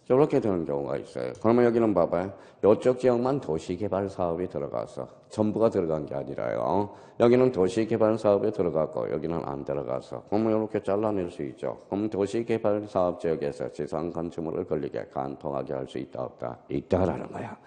저렇게 되는 경우가 있어요. 그러면 여기는 봐봐요. 이쪽 지역만 도시개발 사업이 들어가서 전부가 들어간 게 아니라요. 여기는 도시개발 사업에 들어갔고 여기는 안 들어가서 그러면 이렇게 잘라낼 수 있죠. 그럼 도시개발 사업 지역에서 지상 건축물을 걸리게 간통하게 할 수 있다 없다? 있다라는 거야.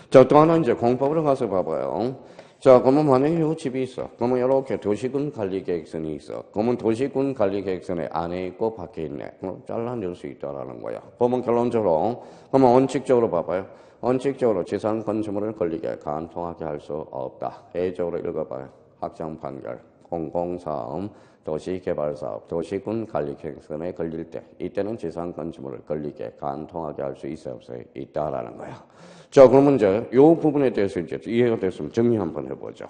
자, 또 하나 이제 공법으로 가서 봐봐요. 자, 그러면 만약에 이 집이 있어. 그러면 이렇게 도시군 관리계획선이 있어. 그러면 도시군 관리계획선에 안에 있고 밖에 있네. 그럼 잘라낼 수 있다라는 거야. 그러면 결론적으로, 그러면 원칙적으로 봐봐요. 원칙적으로 지상 건축물을 걸리게 간통하게 할 수 없다. A적으로 읽어봐요. 확정 판결, 공공사업, 도시개발사업, 도시군 관리계획선에 걸릴 때 이때는 지상 건축물을 걸리게 간통하게 할 수 있어요, 없어요? 있다라는 거야. 자, 그러면 이제 이 부분에 대해서 이제 이해가 됐으면 정리 한번 해보죠.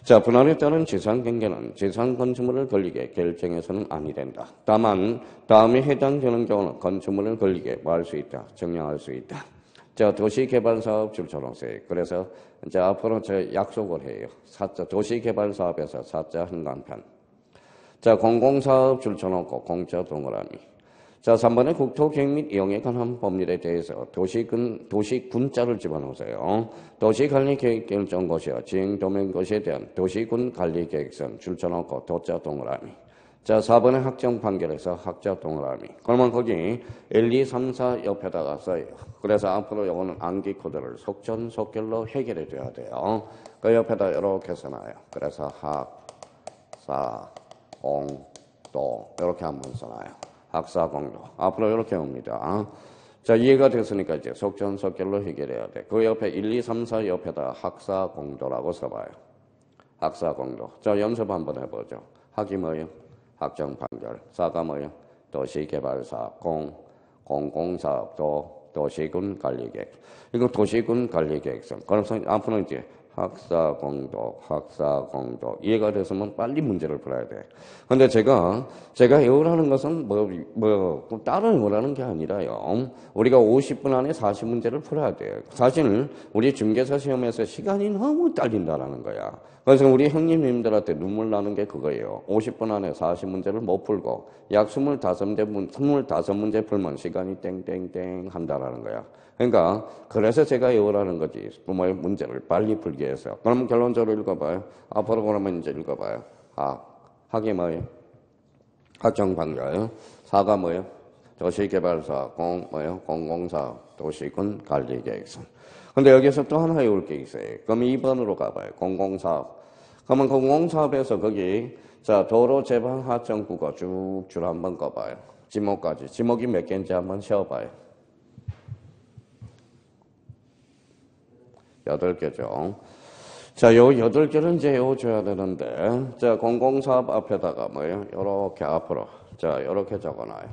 자, 분할에 따른 지상 경계는 지상 건축물을 걸리게 결정해서는 아니 된다. 다만 다음에 해당되는 경우는 건축물을 걸리게 뭐 할 수 있다, 정량할 수 있다. 자, 도시개발사업 줄쳐놓으세요. 그래서 이제 앞으로 제가 약속을 해요. 도시개발사업에서 사자 한간편. 자, 공공사업 줄쳐놓고 공짜 동그라미. 자, 3번에 국토계획 및 이용에 관한 법률에 대해서 도시군자를 집어넣으세요. 도시관리계획결정고시와 지행도면고시에 대한 도시군관리계획서는 줄쳐놓고 도자 동그라미. 자, 4번에 학정 판결에서 학자 동그라미. 그러면 거기 1, 2, 3, 4 옆에다가 써요. 그래서 앞으로 요거는 암기 코드를 속전속결로 해결해 줘야 돼요. 그 옆에다 이렇게 써놔요. 그래서 학, 사, 공, 도 이렇게 한번 써놔요. 학사공도. 앞으로 이렇게 옵니다. 자, 이해가 됐으니까 이제 속전속결로 해결해야 돼. 그 옆에 1, 2, 3, 4 옆에다 학사공도라고 써봐요. 학사공도. 자, 연습 한번 해보죠. 학이 뭐예요? 학정판결. 사가 뭐예요? 도시개발사업. 공공사업. 도시군관리계획. 이거 도시군관리계획서. 그래서 앞으로 이제 학사공도. 이해가 됐으면 빨리 문제를 풀어야 돼. 근데 제가 외우라는 것은 따로 외우라는 게 아니라요. 우리가 50분 안에 40문제를 풀어야 돼. 사실 우리 중개사 시험에서 시간이 너무 딸린다라는 거야. 그래서 우리 형님들한테 눈물 나는 게 그거예요. 50분 안에 40문제를 못 풀고 약 25문제 풀면 시간이 땡땡땡 한다라는 거야. 그러니까 그래서 제가 외우라는 거지. 부모의 문제를 빨리 풀게 해서. 그러면 결론적으로 읽어봐요. 앞으로 그러면 이제 읽어봐요. 학이 뭐예요? 학정판결. 사가 뭐예요? 도시개발사. 공공사업. 도시군관리계획서. 근데 여기서 또 하나 외울 게 있어요. 그럼 2번으로 가봐요. 공공사업. 그러면 공공사업에서 거기 자 도로제방하청국어 쭉 줄 한번 꺼봐요. 지목까지. 지목이 몇 개인지 한번 세어봐요. 8개죠. 자, 요 8개는 이제 외워줘야 되는데, 자, 공공사업 앞에다가 뭐예요? 요렇게 앞으로. 자, 요렇게 적어놔요.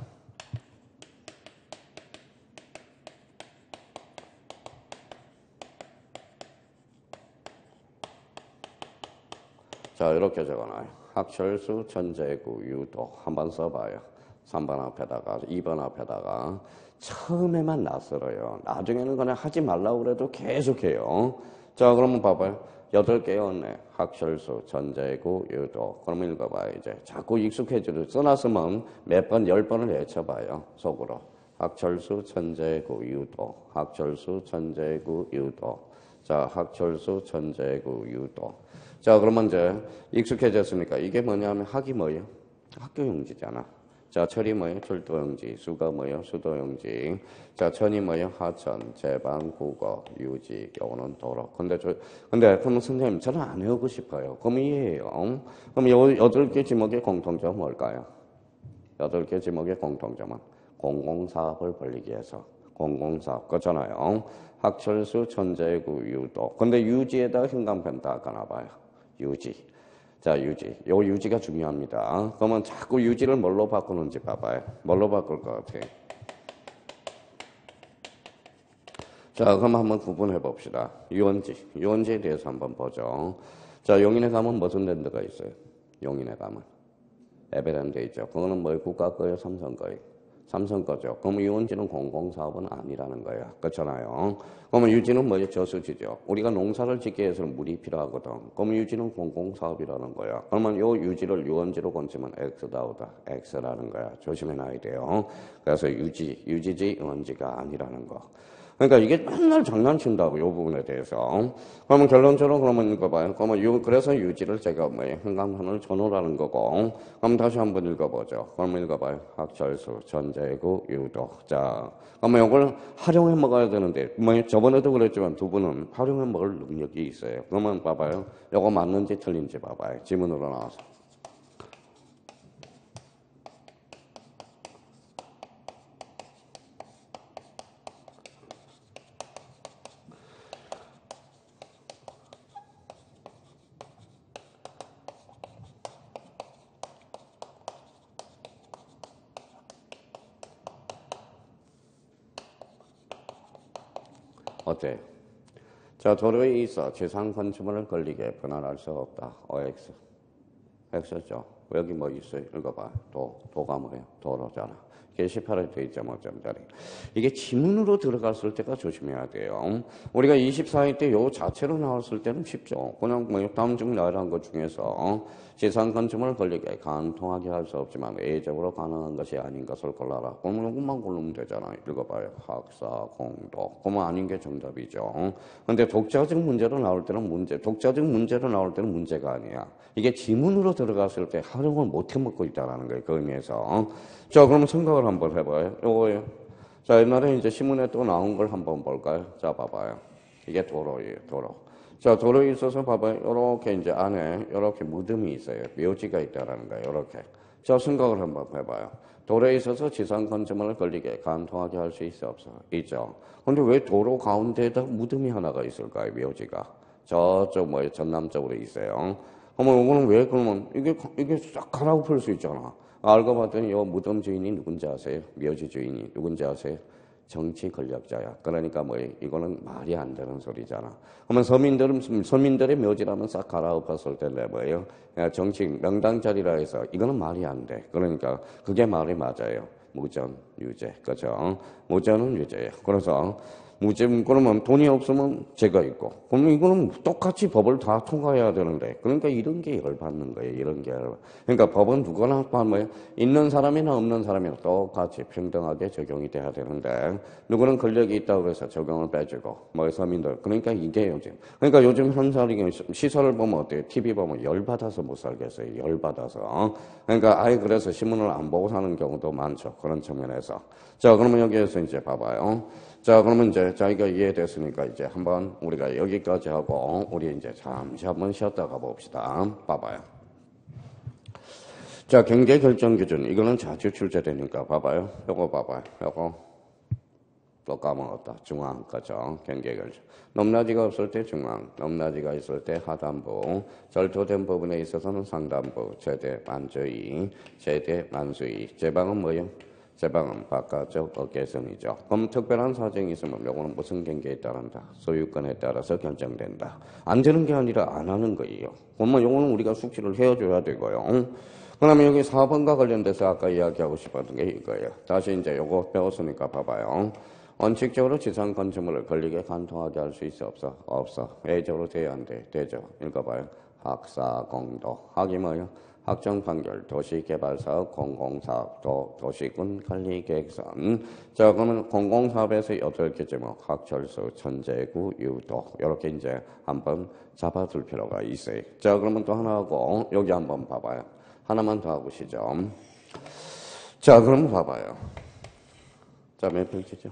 자, 이렇게 적어놔요. 학철수, 천재구, 유도. 한번 써봐요. 3번 앞에다가, 2번 앞에다가. 처음에만 낯설어요. 나중에는 그냥 하지 말라고 그래도 계속해요. 자, 그러면 봐봐요. 8개였네. 학철수, 천재구, 유도. 그러면 읽어봐요. 이제 자꾸 익숙해지려 써놨으면 몇 번, 10번을 외쳐봐요. 속으로. 학철수, 천재구, 유도. 학철수, 천재구, 유도. 자, 학철수, 천재구, 유도. 자, 그러면 이제 익숙해졌으니까 이게 뭐냐면 학이 뭐예요? 학교용지잖아. 자, 철이 뭐예요? 철도용지. 수가 뭐예요? 수도용지. 자, 천이 뭐예요? 하천, 제방, 국어, 유지. 요거는 도로. 근데 그럼 선생님 저는 안 외우고 싶어요. 그럼 이해해요. 그럼 요 8개 지목의 공통점은 뭘까요? 8개 지목의 공통점은 공공사업을 벌리기 위해서. 공공사업. 그렇잖아요. 학철수, 천재구, 유도. 근데 유지에다가 형광펜 닦아놔봐요. 유지. 자, 유지. 요 유지가 중요합니다. 그러면 자꾸 유지를 뭘로 바꾸는지 봐봐요. 뭘로 바꿀 것 같아요? 자, 그럼 한번 구분해 봅시다. 유원지. 유원지에 대해서 한번 보죠. 자, 용인에 가면 무슨 랜드가 있어요? 용인에 가면. 에베랜드 있죠. 그거는 뭐 국가 거예요? 삼성 거예요? 삼성 거죠. 그러면 유원지는 공공사업은 아니라는 거야. 그렇잖아요. 그러면 유지는 뭐예요? 저수지죠. 우리가 농사를 짓기 위해서는 물이 필요하거든. 그러면 유지는 공공사업이라는 거야. 그러면 요 유지를 유원지로 건치면 X다우다. X라는 거야. 조심해 놔야 돼요. 그래서 유지지 유원지가 아니라는 거. 그러니까 이게 맨날 장난친다고, 이 부분에 대해서. 그러면 결론적으로 그러면 읽어봐요. 그러면 그래서 유지를 제가 뭐예요? 형광펜을 쳐놓으라는 거고. 그럼 다시 한번 읽어보죠. 그러면 읽어봐요. 학철수, 천재구, 유도. 자, 그러면 이걸 활용해 먹어야 되는데, 저번에도 그랬지만 두 분은 활용해 먹을 능력이 있어요. 그러면 봐봐요. 이거 맞는지 틀린지 봐봐요. 지문으로 나와서. 어때요? 자, 도로에 있어 지상 건축물을 걸리게 분할할 수 없다. OX. X죠. 여기 뭐 있어요? 읽어봐. 도가 뭐예요? 도로잖아. 게시판에 돼 있죠, 5점짜리. 이게 지문으로 들어갔을 때가 조심해야 돼요. 우리가 24회 때 요 자체로 나왔을 때는 쉽죠. 그냥 뭐 다음 중 나열한 것 중에서 지상 건축물을 권리에 간통하게 할 수 없지만 외적으로 가능한 것이 아닌 것을 골라라. 그러면 이것만 고르면 되잖아요. 읽어봐요. 학사, 공독. 그러면 아닌 게 정답이죠. 근데 독자적 문제로 나올 때는 독자적 문제로 나올 때는 문제가 아니야. 이게 지문으로 들어갔을 때 활용을 못 해먹고 있다는 거예요. 그 의미에서. 자, 그럼 생각을 한번 해봐요. 요거예요. 자, 옛날에 이제 신문에 또 나온 걸 한번 볼까요? 자, 봐봐요. 이게 도로예요, 도로. 자, 도로에 있어서 봐봐요. 요렇게 이제 안에 요렇게 무덤이 있어요. 묘지가 있다라는 거예요. 요렇게. 자, 생각을 한번 해봐요. 도로에 있어서 지상 건축물을 걸리게 간통하게 할 수 있어, 없어? 있죠. 근데 왜 도로 가운데에다 무덤이 하나가 있을까요? 묘지가. 저쪽 전남 쪽으로 있어요. 어머, 이거는 왜 그러면 이게 싹 갈아엎을 수 있잖아. 알고 봤더니 이 무덤 주인이 누군지 아세요? 묘지 주인이 누군지 아세요? 정치 권력자야. 그러니까 이거는 말이 안 되는 소리잖아. 그러면 서민들의 묘지라면 싹 갈아엎었을 텐데 뭐예요? 정치 명당 자리라 해서 이거는 말이 안 돼. 그러니까 그게 말이 맞아요. 무전 유죄, 그죠? 무전은 유죄예요. 그래서 그러면 돈이 없으면 죄가 있고. 그러면 이거는 똑같이 법을 다 통과해야 되는데. 그러니까 이런 게 열받는 거예요. 이런 게. 그러니까 법은 누구나 있는 사람이나 없는 사람이나 똑같이 평등하게 적용이 돼야 되는데. 누구는 권력이 있다고 해서 적용을 빼주고. 서민들. 그러니까 이게 요즘. 그러니까 요즘 현상이 시설을 보면 어때요? TV 보면 열받아서 못 살겠어요. 열받아서. 그러니까 아예 그래서 신문을 안 보고 사는 경우도 많죠. 그런 측면에서. 자, 그러면 여기에서 이제 봐봐요. 자, 그러면 이제 자기가 이해됐으니까 이제 한번 우리가 여기까지 하고 우리 이제 잠시 한번 쉬었다가 봅시다. 봐봐요. 자, 경계 결정 기준. 이거는 자주 출제되니까 봐봐요. 요거 봐봐요. 요거 또 까먹었다. 중앙, 그죠? 경계 결정. 높낮이가 없을 때 중앙, 높낮이가 있을 때 하단부, 절토된 부분에 있어서는 상단부, 최대 만주의, 최대 만수의. 제방은 뭐예요? 제방은 바깥쪽 어깨선이죠. 그럼 특별한 사정이 있으면 요거는 무슨 경계에 따른다? 소유권에 따라서 결정된다. 안 되는 게 아니라 안 하는 거예요. 그러면 요거는 우리가 숙지를 해줘야 되고요. 그러면 여기 4번과 관련돼서 아까 이야기하고 싶었던 게 이거예요. 다시 이제 요거 배웠으니까 봐봐요. 원칙적으로 지상 건축물을 권리게 간통하게 할 수 있어, 없어? 없어. A적으로 돼야 안 돼? 되죠. 읽어봐요. 학사, 공도. 학이 뭐예요? 학정 판결, 도시개발사업, 공공사업, 도시군 관리계획선. 자, 그러면 공공사업에서 8개 제목, 학철수, 천재구, 유도. 이렇게 이제 한번 잡아둘 필요가 있어요. 자, 그러면 또 하나 하고, 여기 한번 봐봐요. 하나만 더 하고시죠. 자, 그럼 봐봐요. 자, 몇 필지죠?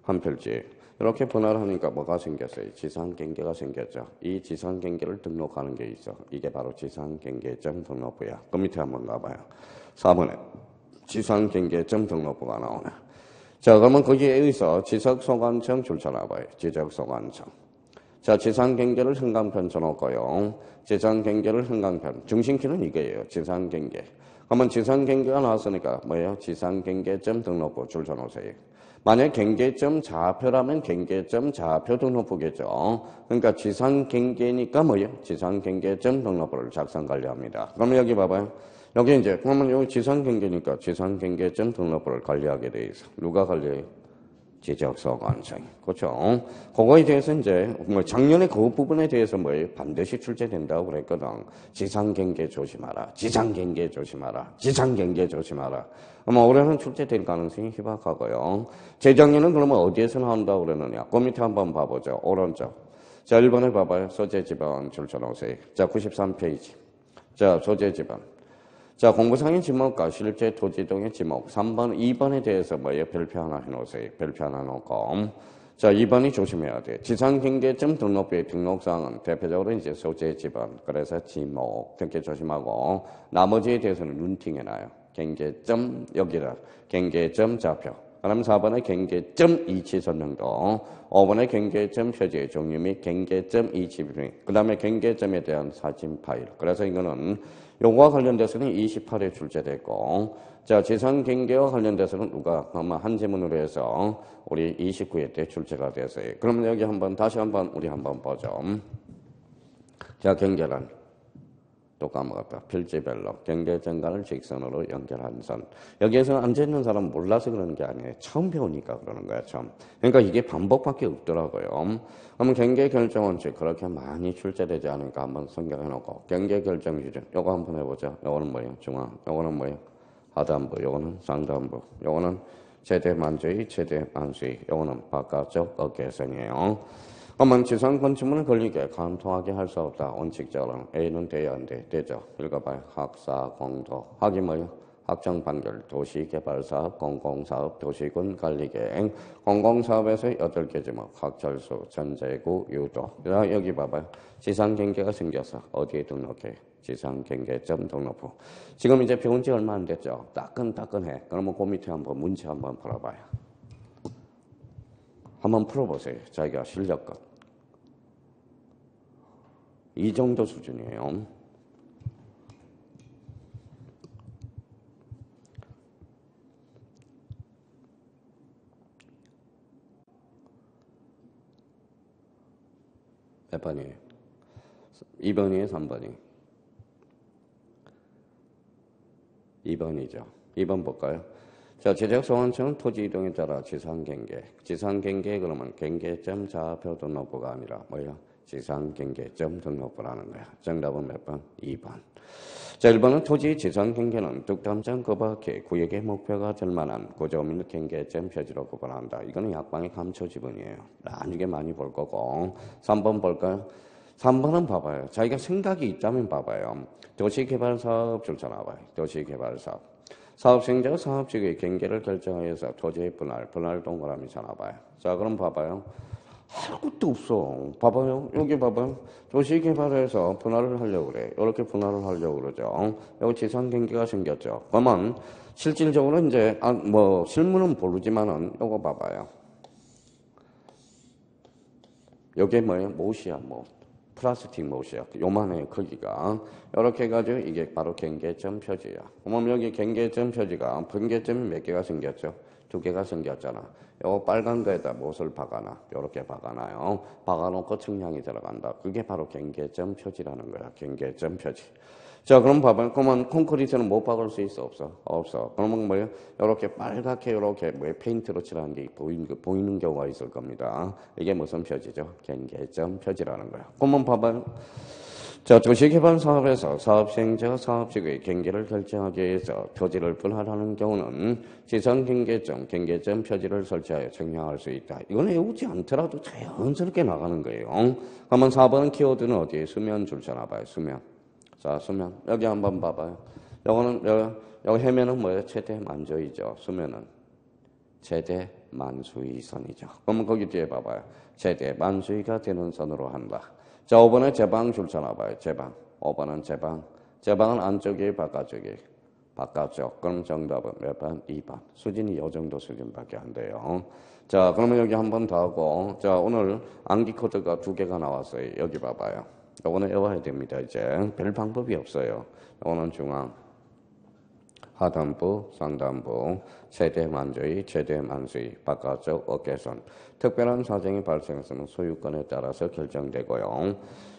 한 필지. 이렇게 분할을 하니까 뭐가 생겼어요? 지상경계가 생겼죠. 이 지상경계를 등록하는 게 있어. 이게 바로 지상경계점 등록부야. 그 밑에 한번 가봐요. 4번에 지상경계점 등록부가 나오네. 자, 그러면 거기에 의해서 지적소관청 줄쳐놔봐요. 지적소관청. 자, 지상경계를 흥강편 쳐놓고요. 지상경계를 흥강편. 중심키는 이거예요. 지상경계. 그러면 지상경계가 나왔으니까 뭐예요? 지상경계점 등록부 줄쳐놓으세요. 만약 경계점 좌표라면 경계점 좌표 등록부겠죠. 그러니까 지상경계니까 뭐예요? 지상경계점 등록부를 작성 관리합니다. 그러면 여기 봐봐요. 여기 이제 그러면 여기 지상경계니까 지상경계점 등록부를 관리하게 돼 있어. 누가 관리해요? 지적소관청. 그렇죠? 그거에 대해서 이제 작년에 그 부분에 대해서 반드시 출제된다고 그랬거든. 지상경계 조심하라. 지상경계 조심하라. 지상경계 조심하라. 아마 올해는 출제될 가능성이 희박하고요. 재작년은 그러면 어디에서 나온다고 그러느냐? 그 밑에 한번 봐보죠. 오른쪽. 자, 1번을 봐봐요. 소재지번 줄쳐놓으세요. 자, 93페이지. 자, 소재지번. 자, 공부상의 지목과 실제 토지동의 지목. 3번, 2번에 대해서 별표 하나 해놓으세요. 별표 하나 놓고. 자, 2번이 조심해야 돼. 지상경계점 등록부의 등록사항은 대표적으로 이제 소재지번. 그래서 지목. 그렇게 조심하고. 나머지에 대해서는 눈팅해놔요. 경계점, 여기다. 경계점 좌표. 그럼 4번에 경계점 이치 설명도. 5번에 경계점 표지의 종류 및 경계점 이치 비밀. 그 다음에 경계점에 대한 사진 파일. 그래서 이거는 요거와 관련돼서는 28회 출제됐고, 자, 지상경계와 관련돼서는 누가 아마 한 지문으로 해서 우리 29회 때 출제가 됐어요. 그러면 여기 다시 한번 우리 한번 보죠. 자, 경계란. 또 까먹었다. 필지별로 경계정관을 직선으로 연결한 선. 여기에서 앉아있는 사람 몰라서 그러는 게 아니에요. 처음 배우니까 그러는 거야. 처음. 그러니까 이게 반복밖에 없더라고요. 그러면 경계결정원칙 그렇게 많이 출제되지 않으니까 한번 생각해놓고 경계결정기준 요거 한번 해보자. 요거는 뭐예요? 중앙. 요거는 뭐예요? 하단부. 요거는 상단부. 요거는 최대만주의, 최대만수의. 요거는 바깥쪽 어깨선이에요. 그러면 지상건축물을 걸리게 간통하게 할 수 없다. 원칙적으로는 A는 돼야 안 돼. 되죠. 읽어봐요. 학사, 공도. 학이 뭐예요? 학정판결, 도시개발사업, 공공사업, 도시군 관리계획. 공공사업에서 8개 제목. 학철수, 전제구, 유도. 여기 봐봐요. 지상경계가 생겨서 어디에 등록해? 지상경계점 등록부. 지금 이제 배운 지 얼마 안 됐죠? 따끈따끈해. 그러면 그 밑에 한번 문제 한번 풀어봐요. 한번 풀어보세요. 자기가 실력껏. 이 정도 수준이에요. 몇 번이에요? 2번이에요? 3번이에요? 2번이죠. 2번 볼까요? 자, 지적소원청은 토지 이동에 따라 지상경계. 지상경계 그러면 경계점 좌표 등록부가 아니라 뭐예요? 지상경계점 등록부라는 거야. 정답은 몇 번? 2번. 자, 1번은 토지 지상경계는 득담장 그 밖에 구역의 목표가 될 만한 구조물 경계점 표지로 구분한다. 이거는 약방의 감초 지분이에요. 나중에 많이 볼 거고. 3번 볼까요? 3번은 봐봐요. 자기가 생각이 있다면 봐봐요. 도시개발사업 줄쳐놔봐요. 도시개발사업. 사업생자가 사업지구의 경계를 결정하여서 토지의 분할 동그라미 쳐놔봐요. 자, 그럼 봐봐요. 할 것도 없어. 봐봐요. 여기 봐봐요. 도시개발에서 분할을 하려고 그래. 이렇게 분할을 하려고 그러죠. 여기 지상경계가 생겼죠. 그러면 실질적으로 이제 실물은 모르지만은 요거 봐봐요. 여기 뭐예요? 못이야, 못. 플라스틱 못이야. 요만해요, 크기가. 이렇게 해가지고 이게 바로 경계점 표지야. 그러면 여기 경계점 표지가 분계점이 몇 개가 생겼죠? 2개가 생겼잖아. 요 빨간 거에다 못을 박아놔. 요렇게 박아놔요. 박아놓고 측량이 들어간다. 그게 바로 경계점 표지라는 거야. 경계점 표지. 자, 그럼 봐봐요. 그러면 콘크리트는 못 박을 수 있어? 없어? 없어. 그러면 뭐예요? 요렇게 빨갛게 요렇게 페인트로 칠하는 게 보이는 경우가 있을 겁니다. 이게 무슨 표지죠? 경계점 표지라는 거야. 그러면 봐봐요. 자, 도시개발 사업에서 사업시행자가 사업지구의 경계를 결정하기 위해서 표지를 분할하는 경우는 지상경계점, 경계점 표지를 설치하여 측량할 수 있다. 이건 외우지 않더라도 자연스럽게 나가는 거예요. 그러면 4번은 키워드는 어디에? 수면 줄쳐놔봐요. 수면. 자, 수면. 여기 한번 봐봐요. 여기 해면은 뭐예요? 최대만조이죠. 수면은 최대만수의 선이죠. 그러면 거기 뒤에 봐봐요. 최대만수의가 되는 선으로 한다. 자, 5번에 제방 줄쳐놔봐요. 제방. 5번은 제방. 제방은 안쪽이 바깥쪽이. 바깥쪽. 그럼 정답은 몇 번? 2번. 수준이 이 정도 수준밖에 안 돼요. 자, 그러면 여기 한 번 더 하고. 자, 오늘 암기 코드가 2개가 나왔어요. 여기 봐봐요. 요거는 외워야 됩니다. 이제 별 방법이 없어요. 요거는 중앙, 하단부, 상단부, 최대만조의, 최대만수의, 바깥쪽 어깨선. 특별한 사정이 발생했으면 소유권에 따라서 결정되고요.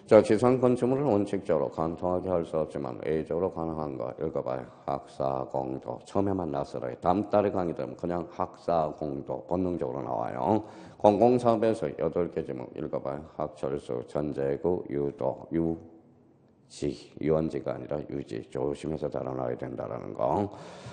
자, 지상건축물을 원칙적으로 간통하게 할 수 없지만 A적으로 가능한 거 읽어봐요. 학사공도. 처음에만 낯설어요. 다음 달에 강의 들으면 그냥 학사공도 본능적으로 나와요. 공공사업에서 8개 제목 읽어봐요. 학철수, 전제구, 유도, 유원지가 아니라 유지. 조심해서 달아놔야 된다라는 거.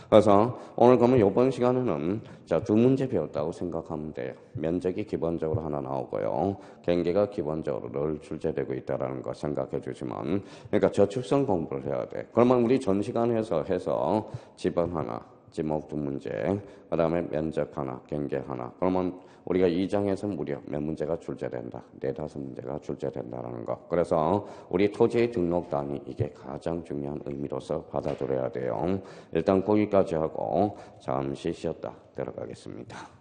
그래서 오늘 그러면 이번 시간에는 자, 2문제 배웠다고 생각하면 돼요. 면적이 기본적으로 하나 나오고요. 경계가 기본적으로 늘 출제되고 있다라는 거 생각해 주시면, 그러니까 저축성 공부를 해야 돼. 그러면 우리 전 시간에서 해서 지번 하나, 지목 2문제, 그 다음에 면적 하나, 경계 하나. 그러면 우리가 2장에서 무려 몇 문제가 출제된다. 4-5문제가 출제된다는 거. 그래서 우리 토지의 등록단위 이게 가장 중요한 의미로서 받아들여야 돼요. 일단 거기까지 하고 잠시 쉬었다 들어가겠습니다.